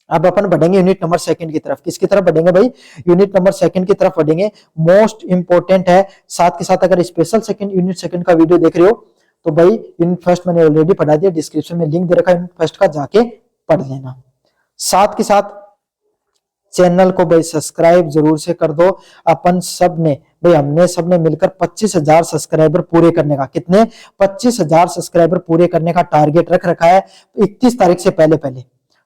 Speaker 1: अब अपन बढ़ेंगे यूनिट नंबर सेकंड की तरफ। किसकी तरफ बढ़ेंगे भाई, यूनिट नंबर सेकंड की तरफ बढ़ेंगे। मोस्ट इंपोर्टेंट है, साथ के साथ अगर स्पेशल सेकंड यूनिट सेकंड का वीडियो देख रहे हो तो भाई यूनिट फर्स्ट मैंने ऑलरेडी पढ़ा दिया, डिस्क्रिप्शन में लिंक दे रखा है यूनिट फर्स्ट का, जाके पढ़ लेना। साथ के साथ चैनल को भाई सब्सक्राइब जरूर से कर दो। अपन सब ने भाई, हमने सबने मिलकर 25,000 सब्सक्राइबर पूरे करने का, कितने 25,000 सब्सक्राइबर पूरे करने का टारगेट रख रखा है 31 तारीख से पहले।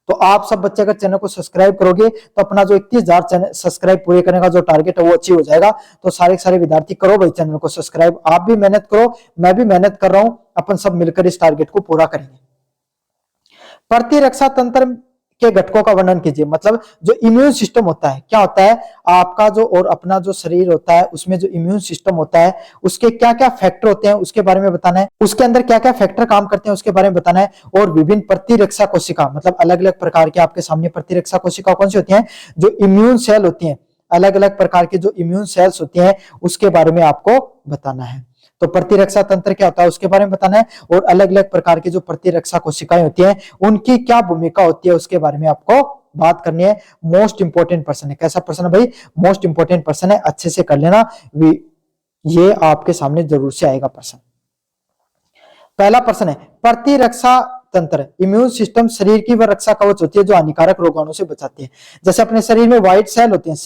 Speaker 1: तो आप सब बच्चे अगर चैनल को सब्सक्राइब करोगे तो अपना जो 31,000 सब्सक्राइब पूरे करने का जो टारगेट है वो अचीव हो जाएगा। तो सारे विद्यार्थी करो भाई चैनल को सब्सक्राइब, आप भी मेहनत करो, मैं भी मेहनत कर रहा हूं, अपन सब मिलकर इस टारगेट को पूरा करेंगे। प्रतिरक्षा तंत्र के घटकों का वर्णन कीजिए। मतलब जो इम्यून सिस्टम होता है, क्या होता है आपका जो, और अपना जो शरीर होता है उसमें जो इम्यून सिस्टम होता है उसके क्या क्या फैक्टर होते हैं उसके बारे में बताना है, उसके अंदर क्या क्या फैक्टर काम करते हैं उसके बारे में बताना है। और विभिन्न प्रतिरक्षा कोशिका, मतलब अलग अलग प्रकार के आपके सामने प्रतिरक्षा कोशिका कौन सी होती हैं, जो इम्यून सेल होती हैं, अलग अलग प्रकार के जो इम्यून सेल्स होती हैं उसके बारे में आपको बताना है। तो प्रतिरक्षा तंत्र क्या होता है उसके बारे में बताना है, और अलग अलग प्रकार की जो प्रतिरक्षा कोशिकाएं होती हैं उनकी क्या भूमिका होती है उसके बारे में आपको बात करनी है। मोस्ट इंपोर्टेंट पर्सन है। कैसा पर्सन है भाई, मोस्ट इंपोर्टेंट पर्सन है, अच्छे से कर लेना, ये आपके सामने जरूर से आएगा प्रश्न। पहला प्रश्न है प्रतिरक्षा तंत्र। इम्यून सिस्टम शरीर की वह रक्षा कवच होती है जो हानिकारक रोगाणु से बचाती है। जैसे अपने शरीर में व्हाइट सेल होती है,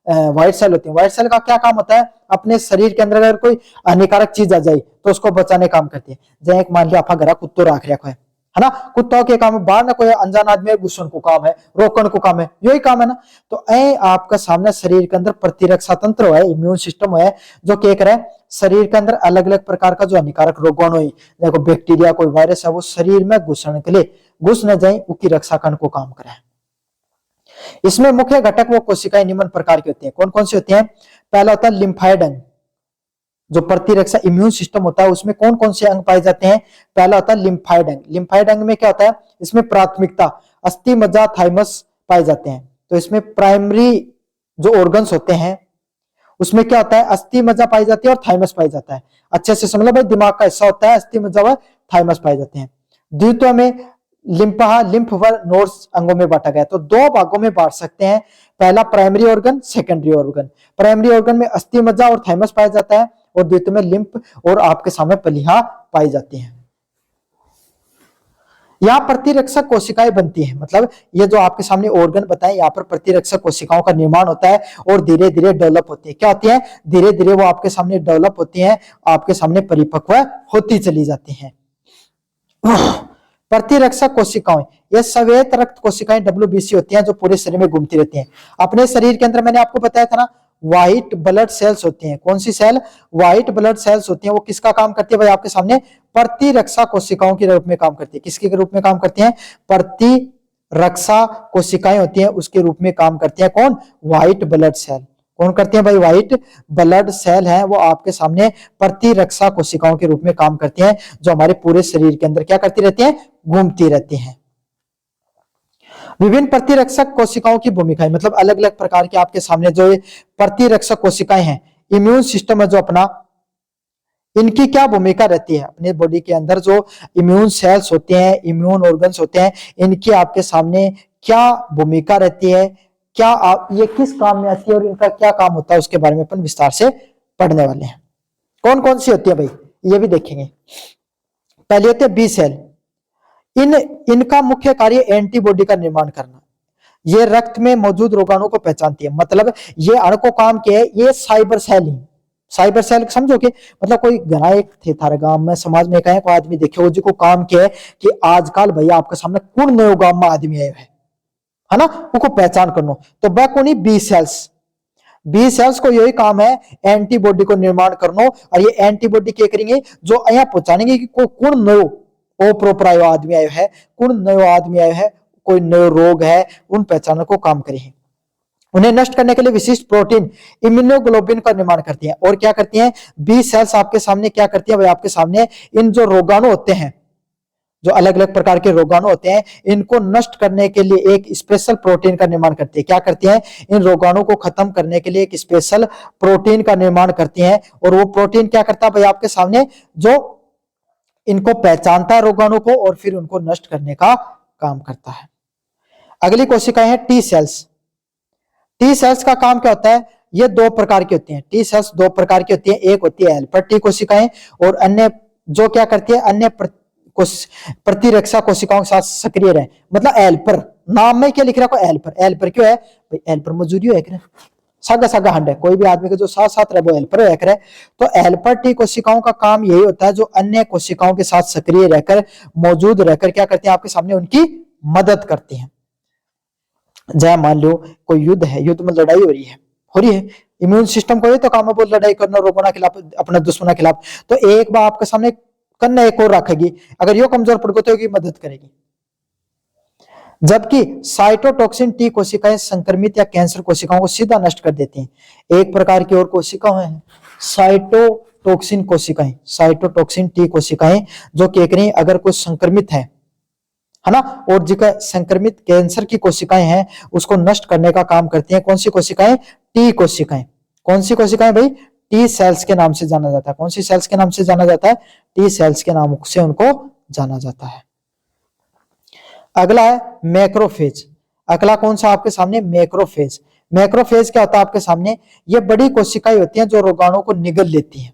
Speaker 1: व्हाइट सेल का क्या काम होता है, अपने शरीर के अंदर अगर कोई हानिकारक चीज आ जाए तो उसको बचाने काम करती है। जैसे एक मान लिया आप घर कुत्तो रख रखा है, है ना। कुत्तों के काम है, बाहर ना कोई अनजान आदमी घुसन को काम है, रोकन को काम है, यही काम है ना। तो ऐ आपका सामने शरीर के अंदर प्रतिरक्षा तंत्र है, इम्यून सिस्टम है, जो क्या करे, शरीर के अंदर अलग अलग प्रकार का जो हानिकारक रोगाणु है, देखो बैक्टीरिया कोई वायरस है, वो शरीर में घुसने के लिए घुस न जाए, उसकी रक्षा करने को काम करे। इसमें मुख्य घटक वो कोशिकाएं निम्न प्रकार की होती हैं। कौन कौन सी होती हैं? पहला होता है लिम्फाइड अंग, जो प्रतिरक्षा इम्यून सिस्टम होता है उसमें कौन कौन से अंग पाए जाते हैं? पहला होता है लिम्फाइड अंग। लिम्फाइड अंग में क्या होता है? इसमें प्राथमिकता अस्थि मज्जा थाइमस पाए जाते हैं। तो इसमें प्राइमरी जो ऑर्गन्स होते हैं उसमें क्या होता है? अस्थि मज्जा पाई जाती है और थाइमस पाई जाता है। अच्छे से समझ लो भाई, दिमाग का हिस्सा होता है, अस्थि मज्जा व थाइमस पाए जाते हैं। द्वितीय में लिम्फा लिम्फ व नोड्स अंगों में बांटा गया, तो दो भागों में बांट सकते हैं। पहला primary organ, secondary organ. Primary organ में अस्थि मज्जा और थाइमस पाया जाता है, और द्वितीय में लिम्फ और आपके सामने प्लीहा पाई जाती हैं। यहाँ प्रतिरक्षक कोशिकाएं बनती हैं, मतलब ये जो आपके सामने ऑर्गन बताए, यहाँ पर प्रतिरक्षक कोशिकाओं का निर्माण होता है और धीरे धीरे डेवलप होती है। क्या होती है? धीरे धीरे वो आपके सामने डेवलप होती हैं, आपके सामने परिपक्व होती चली जाती हैं। प्रतिरक्षक कोशिकाएं, ये श्वेत रक्त कोशिकाएं WBC होती हैं, जो पूरे शरीर में घूमती रहती हैं। अपने शरीर के अंदर मैंने आपको बताया था ना, व्हाइट ब्लड सेल्स होती हैं। कौन सी सेल? व्हाइट ब्लड सेल्स होती हैं। वो किसका काम करती है भाई? आपके सामने प्रतिरक्षा कोशिकाओं के रूप में काम करती है। किसके रूप में काम करती हैं? प्रतिरक्षा कोशिकाएं होती हैं, उसके रूप में काम करती है। कौन? White blood cell. कौन करती है भाई? व्हाइट ब्लड सेल है, वो आपके सामने प्रतिरक्षा कोशिकाओं के रूप में काम करती हैं, जो हमारे पूरे शरीर के अंदर क्या करती रहती हैं? घूमती रहती हैं। विभिन्न प्रतिरक्षक कोशिकाओं की भूमिकाएं, मतलब अलग अलग प्रकार के आपके सामने जो प्रतिरक्षक कोशिकाएं हैं, इम्यून सिस्टम है जो अपना, इनकी क्या भूमिका रहती है अपने बॉडी के अंदर? जो इम्यून सेल्स होते हैं, इम्यून ऑर्गन्स होते हैं, इनकी आपके सामने क्या भूमिका रहती है? क्या आप ये किस काम में आती है और इनका क्या काम होता है, उसके बारे में अपन विस्तार से पढ़ने वाले हैं। कौन कौन सी होती है भाई, ये भी देखेंगे। पहले होते हैं बी सेल। इनका मुख्य कार्य एंटीबॉडी का निर्माण करना। ये रक्त में मौजूद रोगाणु को पहचानती है, मतलब ये अणु को काम किया है, ये साइबर सेल ही। साइबर सेल समझोगे, मतलब कोई घना एक थे थारे गांव में, समाज में कहीं कोई आदमी देखे जी को काम किया है कि आजकल भैया आपके सामने कौन नयो गांव में आदमी आए है ना, उनको पहचान करना। तो वह कौन? B sales. बी सेल्स को यही काम है एंटीबॉडी को निर्माण करना, और ये एंटीबॉडी क्या करेंगे? जो यहाँ पहचानेंगे कि कौन नयो अप्रोप्रायो आदमी आयो है, कौन नयो आदमी आयो है, कोई नयो रोग है, उन पहचानने को काम करें। उन्हें नष्ट करने के लिए विशिष्ट प्रोटीन इम्यूनोग्लोबिन का निर्माण करती हैं। और क्या करती हैं? बी सेल्स आपके सामने क्या करती है भाई? आपके सामने इन जो रोगाणु होते हैं, जो अलग अलग प्रकार के रोगाणु होते हैं, इनको नष्ट करने के लिए एक स्पेशल प्रोटीन का निर्माण करती है। क्या करती हैं? इन रोगाणु को खत्म करने के लिए एक स्पेशल प्रोटीन का निर्माण करती हैं। और वो प्रोटीन क्या करता है भाई? आपके सामने जो इनको पहचानता है रोगाणु को, और फिर उनको नष्ट करने का काम करता है। अगली कोशिकाएं हैं टी सेल्स। टी सेल्स का काम क्या होता है? ये दो प्रकार की होती हैं। टी सेल्स दो प्रकार की होती हैं, एक होती है हेल्पर टी कोशिकाएं, और अन्य जो क्या करती है? अन्य प्रतिरक्षा कोशिकाओं के साथ सक्रिय रहे, मतलब हेल्पर। नाम में क्या लिख रहा है? हेल्पर। हेल्पर क्यों है भाई? हेल्पर मजूरी है, सागा सागा हंड है, कोई भी आदमी के जो साथ साथ रहे वो हेल्पर है। तो हेल्पर टी कोशिकाओं का काम यही होता है, जो अन्य कोशिकाओं के साथ सक्रिय रहकर, मौजूद रहकर क्या करते हैं? आपके सामने उनकी मदद करती हैं। जय मान लो कोई युद्ध है, युद्ध में लड़ाई हो रही है, इम्यून सिस्टम को ये तो काम है वो लड़ाई करना, रोगों के खिलाफ, अपने दुश्मनों के खिलाफ। तो एक बार आपके सामने कन्ना एक और रखेगी, अगर यो कमजोर पड़ गई तो ये मदद करेगी। जबकि साइटोटॉक्सिन टी कोशिकाएं संक्रमित या कैंसर कोशिकाओं को सीधा नष्ट कर देती हैं। एक प्रकार की और कोशिकाएं हैं साइटोटॉक्सिन कोशिकाएं, साइटोटॉक्सिन टी कोशिकाएं, जो क्या करें? अगर कोई संक्रमित है ना, और जिसका संक्रमित कैंसर की कोशिकाएं हैं, उसको नष्ट करने का काम करती हैं। कौन सी कोशिकाएं? टी कोशिकाएं। कौन सी कोशिकाएं भाई? टी सेल्स के नाम से जाना जाता है। कौन सी सेल्स के नाम से जाना जाता है? टी सेल्स के नाम से उनको जाना जाता है। अगला है मैक्रोफेज। अगला कौन सा आपके सामने? मैक्रोफेज। मैक्रोफेज क्या होता है आपके सामने? ये बड़ी कोशिकाएं होती हैं जो रोगाणु को निगल लेती हैं।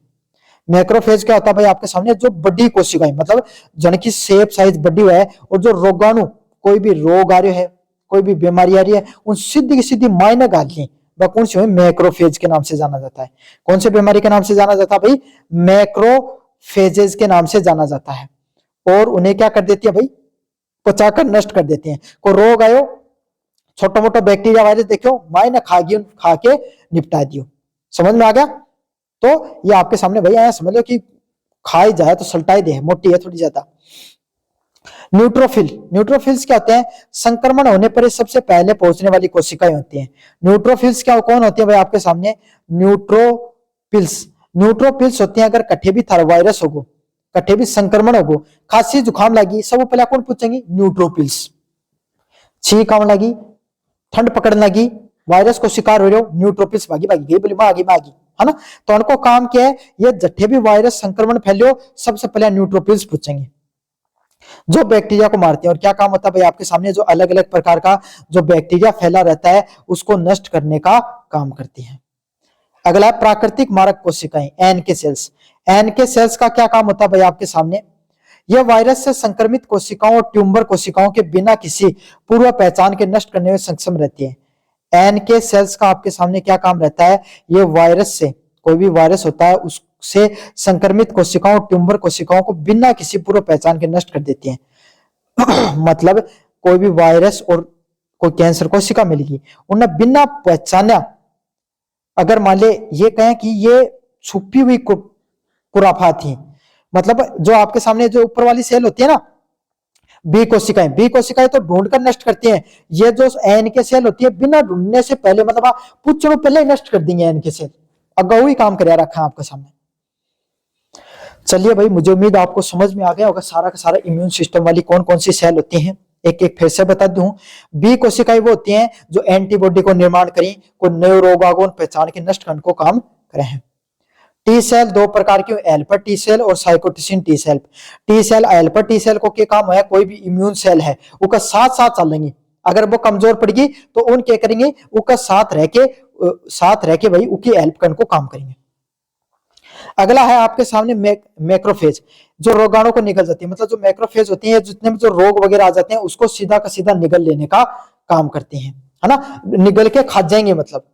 Speaker 1: मैक्रोफेज क्या होता है भाई? आपके सामने जो बड़ी कोशिकाएं, मतलब जन की शेप साइज बड़ी हुआ है, और जो रोगाणु, कोई भी रोग आ रही है, कोई भी बीमारी आ रही है, उन सीधी की सीधी मायने गाल ली, वह कौन सी? मैक्रोफेज के नाम से जाना जाता है। कौन सी बीमारी के नाम से जाना जाता है भाई? मैक्रोफेजेस के नाम से जाना जाता है। और उन्हें क्या कर देती है भाई? पचाकर नष्ट कर देते हैं। कोई रोग आयो, छोटा मोटा बैक्टीरिया वायरस देखो माई ने खा के निपटा दियो। समझ में आ गया? तो ये आपके सामने भाई आया, समझ लो कि खाई जाए तो सल्टाई दे, मोटी है थोड़ी ज्यादा। न्यूट्रोफिल, न्यूट्रोफिल्स क्या होते हैं? संक्रमण होने पर सबसे पहले पहुंचने वाली कोशिकाएं होती हैं। न्यूट्रोफिल्स क्या कौन होती है भाई आपके सामने? न्यूट्रोफिल्स, न्यूट्रोफिल्स होते हैं अगर कट्ठे भी वायरस होगो, कट्ठे भी संक्रमण होगो, खांसी जुकाम लगी, सब पहले कौन पूछेंगे? न्यूट्रोफिल्स। छींक आने लगी, ठंड पकड़ने लगी, वायरस को शिकार हो रहे हो, न्यूट्रोफिल्स भागी भागी गई, बोली मागी मागी, है ना? तो उनको काम क्या है? ये जट्ठे भी वायरस संक्रमण फैलियो सबसे पहले न्यूट्रोफिल्स पूछेंगे, जो बैक्टीरिया को मारते हैं। और क्या काम होता है भाई आपके सामने? जो अलग अलग प्रकार का जो बैक्टीरिया फैला रहता है उसको नष्ट करने का काम करती है। अगला प्राकृतिक मारक कोशिकाएं, एनके सेल्स। एनके सेल्स का क्या काम होता है भाई आपके सामने? यह वायरस से संक्रमित कोशिकाओं और ट्यूमर कोशिकाओं के बिना किसी पूर्व पहचान के नष्ट करने में सक्षम रहती है। एनके सेल्स का आपके सामने क्या काम रहता है? ये वायरस से, कोई भी वायरस होता है उससे संक्रमित कोशिकाओं, ट्यूमर कोशिकाओं को बिना किसी पूर्व पहचान के नष्ट कर देती हैं। मतलब कोई भी वायरस और कोई कैंसर कोशिका मिलेगी, उन्हें बिना पहचाना अगर मान ले ये कहें कि ये छुपी हुई खुराफात थी, मतलब जो आपके सामने जो ऊपर वाली सेल होती है ना, बी कोशिकाएं तो ढूंढकर नष्ट करती हैं। ये जो एन के सेल होती है बिना ढूंढने से पहले, मतलब पूछो पहले ही नष्ट कर देंगे एन के सेल। अगाऊ ही काम कर रखा है आपके सामने। चलिए भाई, मुझे उम्मीद आपको समझ में आ गया होगा सारा का सारा इम्यून सिस्टम वाली कौन कौन सी सेल होती हैं। एक एक फिर से बता दूं, बी कोशिकाएं वो होती हैं जो एंटीबॉडी को निर्माण करें, को नए रोगाणु पहचान के नष्ट करने को काम करे हैं। टी सेल दो प्रकार की, एल्फा टी सेल और cytokine T cell. T cell, alpha T cell को क्या काम है? कोई भी इम्यून सेल है उसका साथ साथ चलेंगे, अगर वो कमजोर पड़ेगी तो उन क्या करेंगे? उसका साथ रह के भाई उसकी हेल्प करने को काम करेंगे। अगला है आपके सामने मैक्रोफेज, जो रोगाणु को निगल जाती है। मतलब जो मैक्रोफेज होती है, जितने भी जो रोग वगैरह आ जाते हैं उसको सीधा का सीधा निगल लेने का काम करती हैं, है ना? निगल के खा जाएंगे। मतलब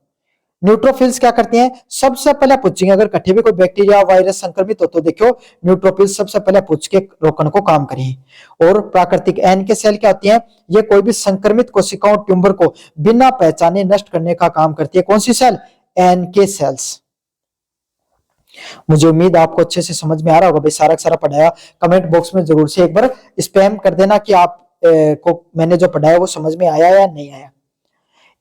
Speaker 1: न्यूट्रोफिल्स क्या करते हैं? सबसे पहले पूछेंगे, अगर कट्ठे भी कोई बैक्टीरिया वायरस संक्रमित हो तो देखो न्यूट्रोफिल्स सबसे पहले पूछ के रोकने को काम करें। और प्राकृतिक एन के सेल क्या होती है? ये कोई भी संक्रमित कोशिकाओं, ट्यूमर को बिना पहचाने नष्ट करने का काम करती है। कौन सी सेल? एन के सेल्स। मुझे उम्मीद आपको अच्छे से समझ में आ रहा होगा भाई, सारा सारा पढ़ाया। कमेंट बॉक्स में जरूर से एक बार स्पैम कर देना कि आप को मैंने जो पढ़ाया वो समझ में आया या नहीं आया।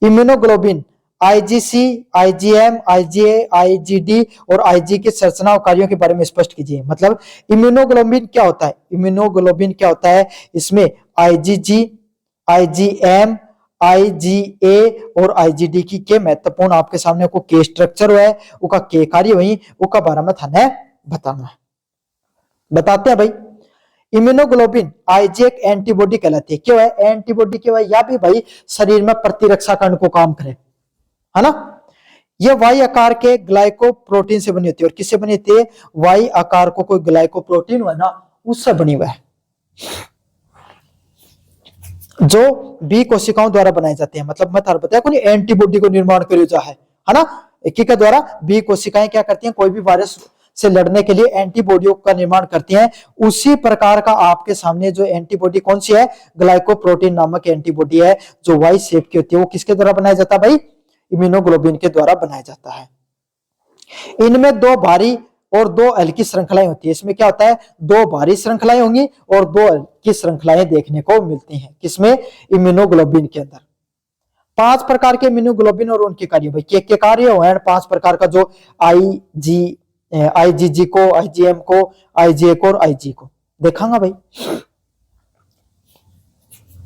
Speaker 1: Immunoglobulin, IGC, IgM, IgA, IgD और आईजी के संरचना और कार्यों के बारे में स्पष्ट कीजिए। मतलब इम्यूनोग्लोबिन क्या होता है? इम्यूनोग्लोबिन क्या होता है? इसमें आईजीजी, आईजीएम, आईजीए और आईजीडी की के महत्वपूर्ण आपके सामने को के स्ट्रक्चर हुआ है, उसका के कार्य वही उसका बारे में थाने बताना है। बताते हैं भाई। इम्यूनोग्लोबिन आईजी एक एंटीबॉडी कहलाती है। क्यों है एंटीबॉडी? क्यों है? या भी भाई शरीर में प्रतिरक्षा करने को काम करे, है ना? ये वाई आकार के ग्लाइकोप्रोटीन से बनी होती है। और किससे बनी होती है? वाई आकार को कोई ग्लाइकोप्रोटीन हुआ ना, उससे बनी हुआ है, जो बी कोशिकाओं द्वारा बनाए जाते हैं। मतलब मैं थार बताया कोई एंटीबॉडी को निर्माण करियो जा है ना? इसी के द्वारा बी कोशिकाएं क्या करती हैं? कोई भी वायरस से लड़ने के लिए एंटीबॉडियों का निर्माण करती हैं। उसी प्रकार का आपके सामने जो एंटीबॉडी कौन सी है? ग्लाइकोप्रोटीन नामक एंटीबॉडी है, जो वाई शेप की होती है। वो किसके द्वारा बनाया जाता है भाई? इम्यूनोग्लोबिन के द्वारा बनाया जाता है। इनमें दो भारी और दो हल्की श्रृंखलाएं होती है। इसमें क्या होता है? दो भारी श्रृंखलाएं होंगी और दो हल्की श्रृंखलाएं देखने को मिलती हैं। किसमें? इम्यूनोग्लोबिन के अंदर। 5 प्रकार के इम्यूनोग्लोबिन और उनके कार्य भाई के कार्य हुए 5 प्रकार का, जो आईजीजी को, आईजीएम को, आईजीए को और आईजी को देखांगा भाई।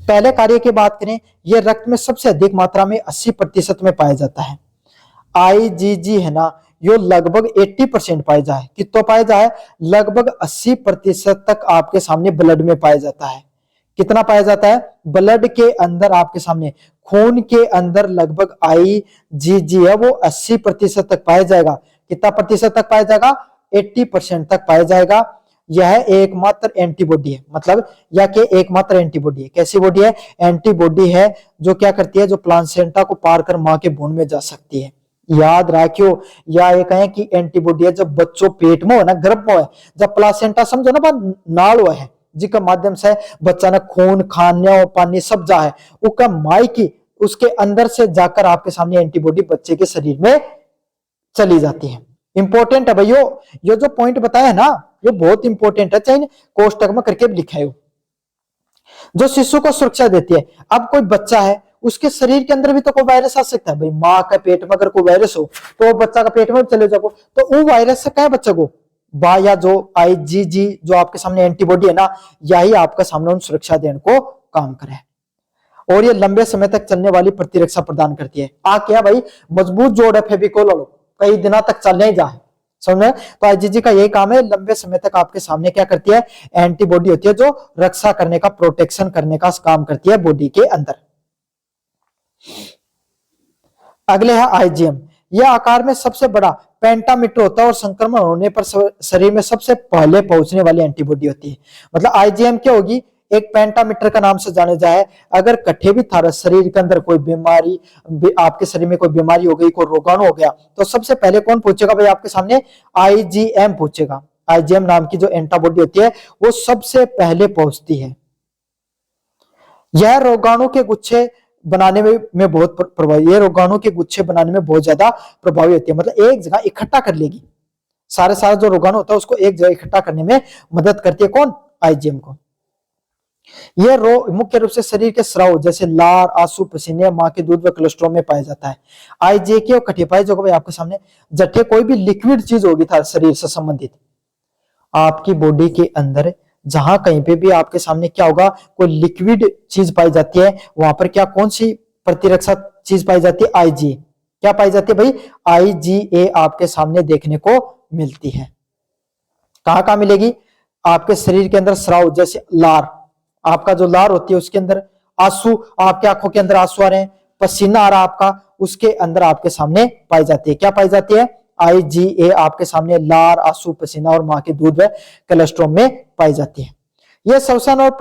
Speaker 1: पहले कार्य की बात करें, यह रक्त में सबसे अधिक मात्रा में 80% में पाया जाता है। आईजीजी है ना, यो लगभग 80% पाया जाए। कितना पाया जाए? लगभग 80% तक आपके सामने ब्लड में पाया जाता है। कितना पाया जाता है? ब्लड के अंदर आपके सामने, खून के अंदर लगभग आईजीजी है वो 80% तक पाया जाएगा। कितना प्रतिशत तक पाया जाएगा? 80% तक पाया जाएगा। यह एकमात्र एंटीबॉडी है। मतलब यह के एकमात्र एंटीबॉडी है। कैसी बॉडी है? एंटीबॉडी है जो क्या करती है? जो प्लासेंटा को पार कर मां के भ्रूण में जा सकती है। याद रखियो, या ये कहें कि एंटीबॉडी है जब बच्चों पेट में हो ना, गर्भ में हो, जब प्लासेंटा समझो ना नाल हुआ है, जिसके माध्यम से बच्चा ने खून, खाने और पानी सब जा है उसका माई की उसके अंदर से जाकर आपके सामने एंटीबॉडी बच्चे के शरीर में चली जाती है। इंपॉर्टेंट है भाइयों, ये जो पॉइंट बताया है ना ये बहुत इंपॉर्टेंट है, चाहे कोष्टक में करके लिखा है। जो शिशु को सुरक्षा देती है। अब कोई बच्चा है उसके शरीर के अंदर भी तो कोई वायरस आ सकता है भाई, माँ के पेट में अगर कोई वायरस हो तो बच्चा का पेट में चले जाओ तो वो वायरस से क्या है बच्चे को बा या जो आईजीजी जो आपके सामने एंटीबॉडी है ना यही आपका सामने उन सुरक्षा देने को काम करे और ये लंबे समय तक चलने वाली प्रतिरक्षा प्रदान करती है। आ क्या भाई मजबूत जोड़ है फेविकोल वालों, कई दिनों तक चलने ही जा समझ। तो आईजीजी का यही काम है, लंबे समय तक आपके सामने क्या करती है एंटीबॉडी होती है जो रक्षा करने का, प्रोटेक्शन करने का काम करती है बॉडी के अंदर। अगले है आईजीएम, यह आकार में सबसे बड़ा पेंटामीटर होता है और संक्रमण होने पर शरीर में सबसे पहले पहुंचने वाली एंटीबॉडी होती है। मतलब आईजीएम क्या होगी, एक पेंटामीटर का नाम से जाने जाए। अगर कट्ठे भी था शरीर के अंदर कोई बीमारी, आपके शरीर में कोई बीमारी हो गई, कोई रोगाणु हो गया तो सबसे पहले कौन पूछेगा भाई आपके सामने, आईजीएम पूछेगा। आईजीएम नाम की जो एंटीबॉडी होती है वो सबसे पहले पहुंचती है। यह रोगाणु के गुच्छे बनाने में बहुत प्रभावी, ये रोगाणु के गुच्छे बनाने में बहुत ज्यादा प्रभावी होती है। मतलब एक जगह इकट्ठा कर लेगी, सारे जो रोगाणु होता है उसको एक जगह इकट्ठा करने में मदद करती है कौन, आईजीएम को। यह रोग मुख्य रूप से शरीर के स्राव जैसे लार, आंसू, पसीने, मां के दूध व कोलेस्ट्रॉल में पाया जाता है। आईजीए के कठे पाए जो भाई आपके सामने जट्ठे कोई भी लिक्विड चीज होगी था शरीर से संबंधित आपकी बॉडी के अंदर, जहां कहीं पे भी आपके सामने क्या होगा कोई लिक्विड चीज पाई जाती है वहां पर क्या कौन सी प्रतिरक्षा चीज पाई जाती है, आईजीए। क्या पाई जाती है भाई, आईजीए आपके सामने देखने को मिलती है। कहां मिलेगी, आपके शरीर के अंदर स्राव जैसे लार, आपका जो लार होती है उसके अंदर, आंसू आपके आंखों के अंदर आंसू आ रहे हैं, पसीना आ रहा आपका, उसके अंदर आपके सामने पाई जाती है। क्या पाई जाती है, आईजीए आपके सामने लार, आंसू, पसीना और मां के दूध व कोलेस्ट्रॉल में पाई जाती है। यह श्वसन और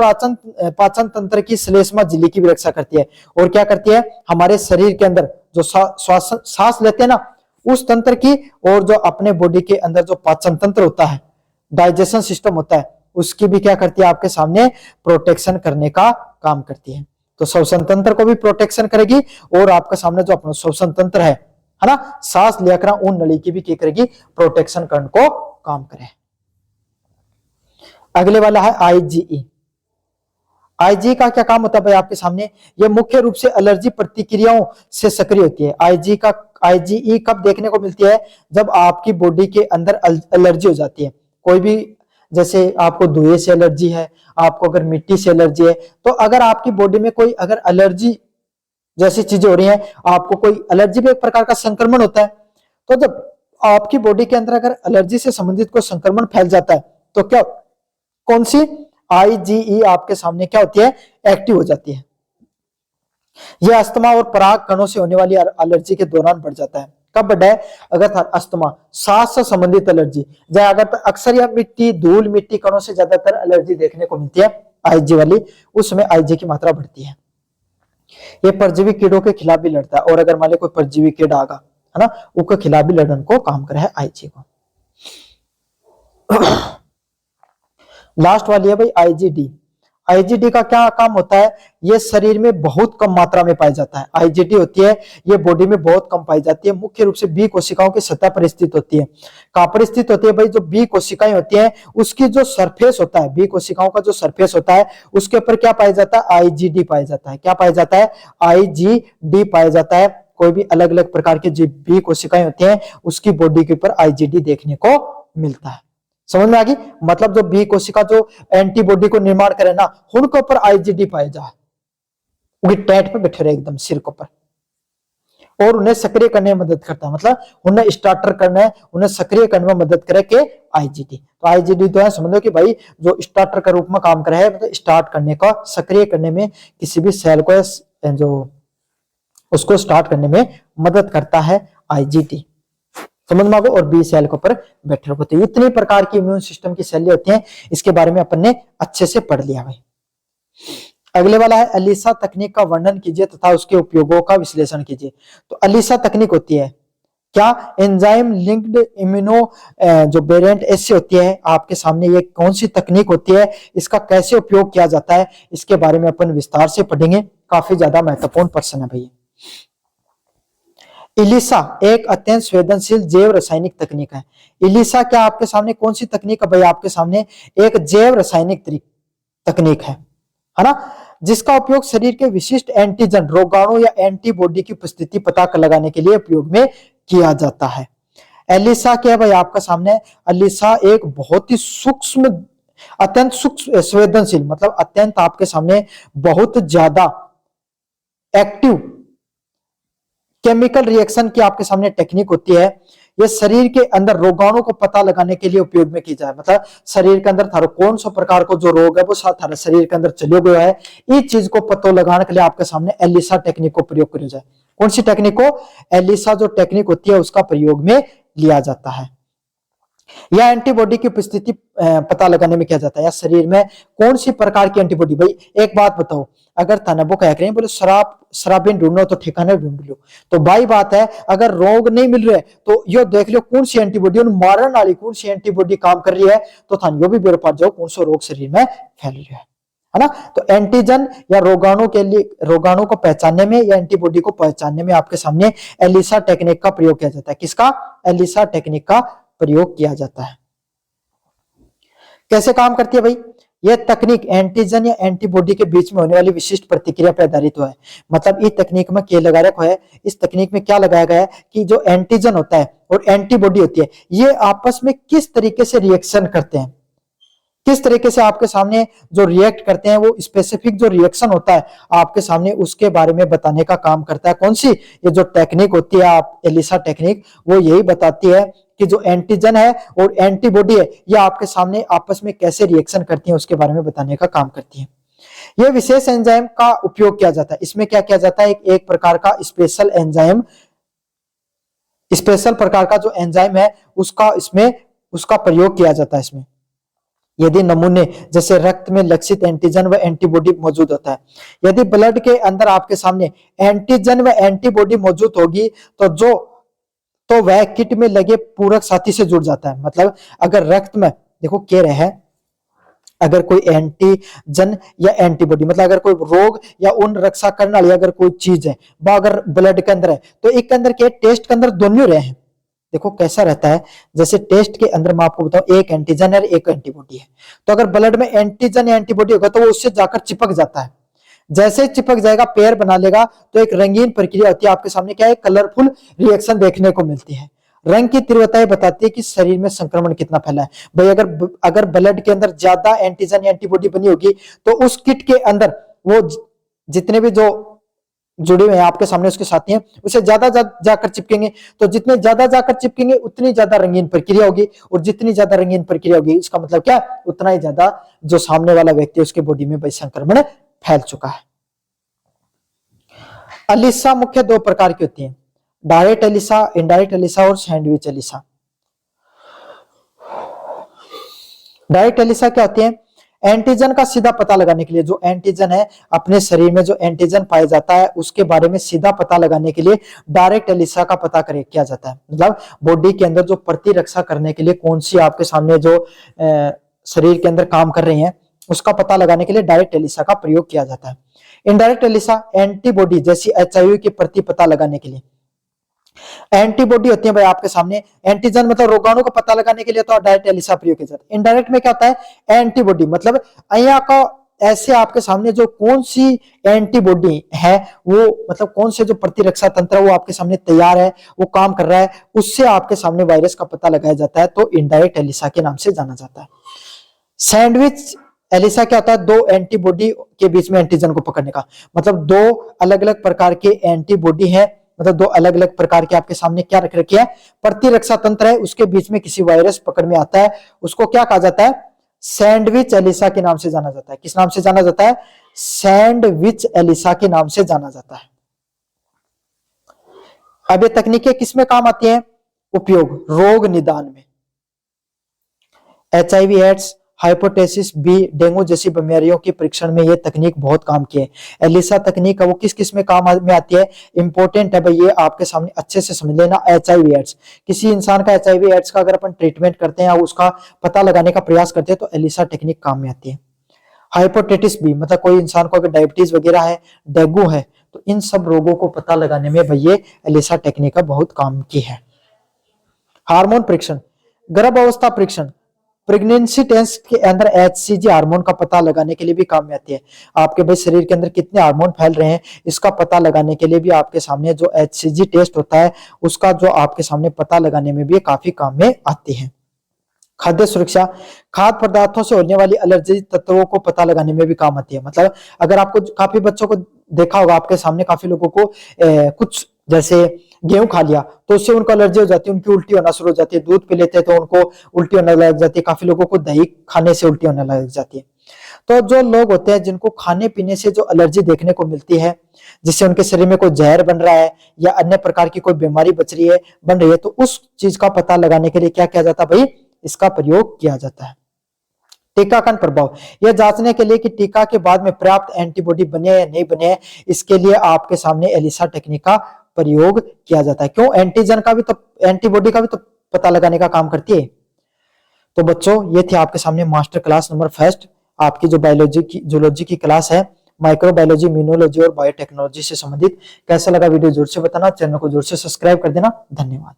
Speaker 1: पाचन तंत्र की श्लेष्मा झिल्ली की भी रक्षा करती है और क्या करती है हमारे शरीर के अंदर जो सांस लेते हैं ना उस तंत्र की, और जो अपने बॉडी के अंदर जो पाचन तंत्र होता है, डाइजेशन सिस्टम होता है, उसकी भी क्या करती है आपके सामने प्रोटेक्शन करने का काम करती है। तो श्वसन तंत्र को भी प्रोटेक्शन करेगी और आपके सामने जो अपना श्वसन तंत्र है ना, सांस लिया कर उन नली की भी क्या करेगी, प्रोटेक्शन करने को काम करे। अगले वाला है आईजीई। आईजी का क्या काम होता है भाई आपके सामने, यह मुख्य रूप से एलर्जी प्रतिक्रियाओं से सक्रिय होती है। आईजीई कब देखने को मिलती है, जब आपकी बॉडी के अंदर एलर्जी हो जाती है। कोई भी जैसे आपको धुएं से एलर्जी है, आपको अगर मिट्टी से एलर्जी है, तो अगर आपकी बॉडी में कोई अगर एलर्जी जैसी चीजें हो रही हैं, आपको कोई एलर्जी भी एक प्रकार का संक्रमण होता है, तो जब आपकी बॉडी के अंदर अगर एलर्जी से संबंधित कोई संक्रमण फैल जाता है तो क्या कौन सी आईजीई आपके सामने क्या होती है, एक्टिव हो जाती है। यह अस्थमा और पराग कणों से होने वाली एलर्जी के दौरान बढ़ जाता है। कब बढ़ा है, अगर था अस्थमा, सांस से संबंधित एलर्जी, जैसे अगर अक्सर या मिट्टी, धूल, मिट्टी कणों से ज्यादातर एलर्जी देखने को मिलती है आईजी वाली, उसमें आईजी की मात्रा बढ़ती है। ये परजीवी कीड़ों के खिलाफ भी लड़ता है और अगर मान लो कोई परजीवी कीड़ा आगा है ना, उसके खिलाफ भी लड़ने को काम करे है आईजी को। लास्ट वाली है भाई आईजीडी। आईजीडी का क्या काम होता है, ये शरीर में बहुत कम मात्रा में पाया जाता है। आईजीडी होती है ये बॉडी में बहुत कम पाई जाती है, मुख्य रूप से बी कोशिकाओं की सतह पर स्थित होती है। कहां पर स्थित होती है भाई, जो बी कोशिकाएं होती हैं उसकी जो सरफेस होता है, बी कोशिकाओं का जो सरफेस होता है उसके ऊपर क्या पाया जाता है, आईजीडी पाया जाता है। क्या पाया जाता है, आईजीडी पाया जाता है। कोई भी अलग अलग प्रकार की जो बी कोशिकाएं होती हैं उसकी बॉडी के ऊपर आईजीडी देखने को मिलता है। समझ में आ गई, मतलब जो बी कोशिका जो एंटीबॉडी को निर्माण करे ना, उनके ऊपर आईजीडी पाए जाए, उनकी टैट पे बैठे रहे एकदम सिर के ऊपर और उन्हें सक्रिय करने में मदद करता है। मतलब उन्हें स्टार्टर करने, उन्हें सक्रिय करने में मदद करे के आईजीडी। तो आईजीडी तो है समझो कि भाई जो स्टार्टर के रूप में काम करे है, मतलब स्टार्ट करने का, सक्रिय करने में किसी भी सेल को जो उसको स्टार्ट करने में मदद करता है आईजीडी। समझ में आ गया, और बी सेल के ऊपर बैठे होते हैं। इतने प्रकार की इम्यून सिस्टम की सेलें होती हैं, इसके बारे में अपन ने अच्छे से पढ़ लिया भाई। अगले वाला है एलिसा तकनीक का वर्णन कीजिए तथा उसके उपयोगों का विश्लेषण कीजिए। तो एलिसा तकनीक होती है क्या एंजाइम लिंक्ड इम्यूनो जो वेरिएंट ऐसे होती है आपके सामने, ये कौन सी तकनीक होती है, इसका कैसे उपयोग किया जाता है, इसके बारे में अपन विस्तार से पढ़ेंगे। काफी ज्यादा महत्वपूर्ण प्रश्न है भैया। इलिसा एक अत्यंत संवेदनशील जैव रासायनिक तकनीक है। इलिसा क्या आपके सामने कौन सी तकनीक है भाई, आपके सामने एक जैव रासायनिक तकनीक है ना, जिसका उपयोग शरीर के विशिष्ट एंटीजन, रोगाणु या एंटीबॉडी की उपस्थिति पता लगाने के लिए उपयोग में किया जाता है। एलिसा क्या है भाई आपका सामने, एलिसा एक बहुत ही सूक्ष्म, अत्यंत सूक्ष्म संवेदनशील, मतलब अत्यंत आपके सामने बहुत ज्यादा एक्टिव केमिकल रिएक्शन की आपके सामने टेक्निक होती है। ये शरीर के अंदर रोगाणु को पता लगाने के लिए उपयोग में की जाए, मतलब शरीर के अंदर थारो कौन सा प्रकार को जो रोग है वो थारा शरीर के अंदर चले गया है, इस चीज को पता लगाने के लिए आपके सामने एलिसा टेक्निक को प्रयोग किया जाए। कौन सी टेक्निक को, एलिसा जो टेक्निक होती है उसका प्रयोग में लिया जाता है। या एंटीबॉडी की उपस्थिति पता लगाने में किया जाता है, या शरीर में कौन सी प्रकार की एंटीबॉडी। भाई एक बात बताओ, अगर तनबो कह रहे हैं बोले शराब ढूंढो तो ठिकाना ढूंढ लो, तो भाई बात है अगर रोग नहीं मिल रहे तो यो देख लो कौन सी एंटीबॉडी मारन वाली कौन सी एंटीबॉडी काम कर रही है, तो थान यो भी बेर पा जाओ कौन सा रोग शरीर में फैल रहा है ना। तो एंटीजन या रोगाणु के लिए, रोगाणु को पहचानने में या एंटीबॉडी को पहचानने में आपके सामने एलिसा टेक्निक का प्रयोग किया जाता है। किसका, एलिसा टेक्निक का प्रयोग किया जाता है। कैसे काम करती है भाई, यह तकनीक एंटीजन या एंटीबॉडी के बीच में होने वाली विशिष्ट प्रतिक्रिया पर आधारित है। मतलब इस तकनीक में क्या लगाया रखा है, इस तकनीक में क्या लगाया गया है कि जो एंटीजन होता है और एंटीबॉडी होती है, ये आपस में किस तरीके से रिएक्शन करते हैं, किस तरीके से आपके सामने जो रिएक्ट करते हैं, वो स्पेसिफिक जो रिएक्शन होता है आपके सामने उसके बारे में बताने का काम करता है। कौन सी, ये जो टेक्निक होती है आप एलिसा टेक्निक, वो यही बताती है कि जो एंटीजन है और एंटीबॉडी है ये आपके सामने आपस में कैसे रिएक्शन करती है उसके बारे में बताने का काम करती है। यह विशेष एंजाइम का उपयोग किया जाता है। इसमें क्या किया जाता है, एक प्रकार का स्पेशल एंजाइम, स्पेशल प्रकार का जो एंजाइम है उसका इसमें उसका प्रयोग किया जाता है। इसमें यदि नमूने जैसे रक्त में लक्षित एंटीजन व एंटीबॉडी मौजूद होता है, यदि ब्लड के अंदर आपके सामने एंटीजन व एंटीबॉडी मौजूद होगी तो वह किट में लगे पूरक साथी से जुड़ जाता है। मतलब अगर रक्त में देखो कह रहे हैं, अगर कोई एंटीजन या एंटीबॉडी, मतलब अगर कोई रोग या उन रक्षा करने वाली अगर कोई चीज है वो अगर ब्लड के अंदर है, तो एक के अंदर के टेस्ट के अंदर दोनों रहे हैं। देखो कैसा रहता है, जैसे टेस्ट के अंदर मैं आपको बताऊं एक एंटीजन है एक एंटीबॉडी है, तो अगर ब्लड में एंटीजन या एंटीबॉडी होगा तो वो उससे जाकर चिपक जाता है। जैसे चिपक जाएगा, पेयर बना लेगा, तो एक रंगीन प्रक्रिया होती है आपके सामने, क्या है, कलरफुल रिएक्शन देखने को मिलती है। रंग की तीव्रताएं बताती है कि शरीर में संक्रमण कितना फैला है। भाई अगर ब्लड के अंदर ज्यादा एंटीजन या एंटीबॉडी बनी होगी तो उस किट के अंदर वो जितने भी जो जुड़े हुए हैं आपके सामने उसके साथी हैं उसे ज्यादा जाकर चिपकेंगे, तो जितने ज्यादा जाकर चिपकेंगे उतनी ज्यादा रंगीन प्रक्रिया होगी, और जितनी ज्यादा रंगीन प्रक्रिया होगी इसका मतलब क्या, उतना ही ज्यादा जो सामने वाला व्यक्ति है उसके बॉडी में भाई संक्रमण फैल चुका है। एलिसा मुख्य दो प्रकार की होती है, डायरेक्ट एलिसा, इनडायरेक्ट एलिसा और सैंडविच एलिसा। डायरेक्ट एलिसा क्या होती है, एंटीजन का सीधा पता लगाने के लिए, जो एंटीजन है अपने शरीर में जो एंटीजन पाया जाता है उसके बारे में सीधा पता लगाने के लिए डायरेक्ट एलिसा का पता किया जाता है। मतलब बॉडी के अंदर जो प्रतिरक्षा करने के लिए कौन सी आपके सामने जो शरीर के अंदर काम कर रही है उसका पता लगाने के लिए डायरेक्ट एलिसा का प्रयोग किया जाता है। इनडायरेक्ट एलिसा एंटीबॉडी जैसी एचआईवी के प्रति पता लगाने के लिए, एंटीबॉडी होती है भाई आपके सामने, एंटीजन मतलब रोगाणु को पता लगाने के लिए तो डायरेक्ट एलिसा प्रयोग किया जाता है। इनडायरेक्ट में क्या होता है, एंटीबॉडी मतलब अया का ऐसे आपके सामने जो कौन सी एंटीबॉडी है, वो मतलब कौन से जो प्रतिरक्षा तंत्र वो आपके सामने तैयार है, वो काम कर रहा है, उससे आपके सामने वायरस का पता लगाया जाता है, तो इनडायरेक्ट एलिसा के नाम से जाना जाता है। सैंडविच एलिसा क्या होता है, दो एंटीबॉडी के बीच में एंटीजन को पकड़ने का, मतलब दो अलग अलग प्रकार के एंटीबॉडी है, मतलब दो अलग अलग प्रकार के आपके सामने क्या रख रखी है, प्रतिरक्षा तंत्र है, उसके बीच में किसी वायरस पकड़ में आता है, उसको क्या कहा जाता है, सैंडविच एलिसा के नाम से जाना जाता है। किस नाम से जाना जाता है, सैंडविच एलिसा के नाम से जाना जाता है। अब ये तकनीकें किसमें काम आती हैं, उपयोग रोग निदान में, एचआईवी एड्स, हाइपोटेसिस बी, डेंगू जैसी बीमारियों के परीक्षण में ये तकनीक बहुत काम की है। एलिसा तकनीक है वो किस किस में काम में आती है, इंपॉर्टेंट है भाई, ये आपके सामने अच्छे से समझ लेना। HIV एड्स, किसी इंसान का HIV एड्स का अगर अपन ट्रीटमेंट करते हैं या उसका पता लगाने का प्रयास करते हैं तो एलिसा टेक्निक काम में आती है। हाइपोटेटिस बी मतलब कोई इंसान को अगर डायबिटीज वगैरह है, डेंगू है, तो इन सब रोगों को पता लगाने में भाई ये एलिसा टेक्निक का बहुत काम की है। हार्मोन परीक्षण, गर्भावस्था परीक्षण, प्रेगनेंसी टेस्ट के अंदर HCG हार्मोन का पता लगाने के लिए भी काम में आती है। आपके भाई शरीर के अंदर कितने हार्मोन फैल रहे हैं इसका पता लगाने के लिए भी आपके सामने जो HCG टेस्ट होता है उसका जो आपके सामने पता लगाने में भी काफी काम में आती है। खाद्य सुरक्षा, खाद्य पदार्थों से होने वाली एलर्जी तत्वों को पता लगाने में भी काम आती है। मतलब अगर आपको काफी बच्चों को देखा होगा आपके सामने, काफी लोगों को कुछ जैसे गेहूं खा लिया तो उससे उनको एलर्जी हो जाती है, उनकी उल्टी होना शुरू हो जाती है, दूध पी लेते हैं तो उनको उल्टी होने लग जाती है, काफी लोगों को दही खाने से उल्टी होने लग जाती है। तो जो लोग होते हैं जिनको खाने पीने से जो एलर्जी देखने को मिलती है, जिससे उनके शरीर में कोई जहर बन रहा है या अन्य प्रकार की कोई बीमारी बन रही है, तो उस चीज का पता लगाने के लिए क्या किया जाता है भाई, इसका प्रयोग किया जाता है। टीकाकरण प्रभाव, यह जांचने के लिए कि टीका के बाद में पर्याप्त एंटीबॉडी बने या नहीं बने, इसके लिए आपके सामने एलिसा टेक्निक का प्रयोग किया जाता है। क्यों, एंटीजन का भी तो, एंटीबॉडी का भी तो पता लगाने का काम करती है। तो बच्चों ये थे आपके सामने मास्टर क्लास नंबर फर्स्ट, आपकी जो बायोलॉजी की जूलॉजी की क्लास है, माइक्रोबायोलॉजी, इम्यूनोलॉजी और बायोटेक्नोलॉजी से संबंधित। कैसा लगा वीडियो जरूर से बताना, चैनल को जरूर से सब्सक्राइब कर देना। धन्यवाद।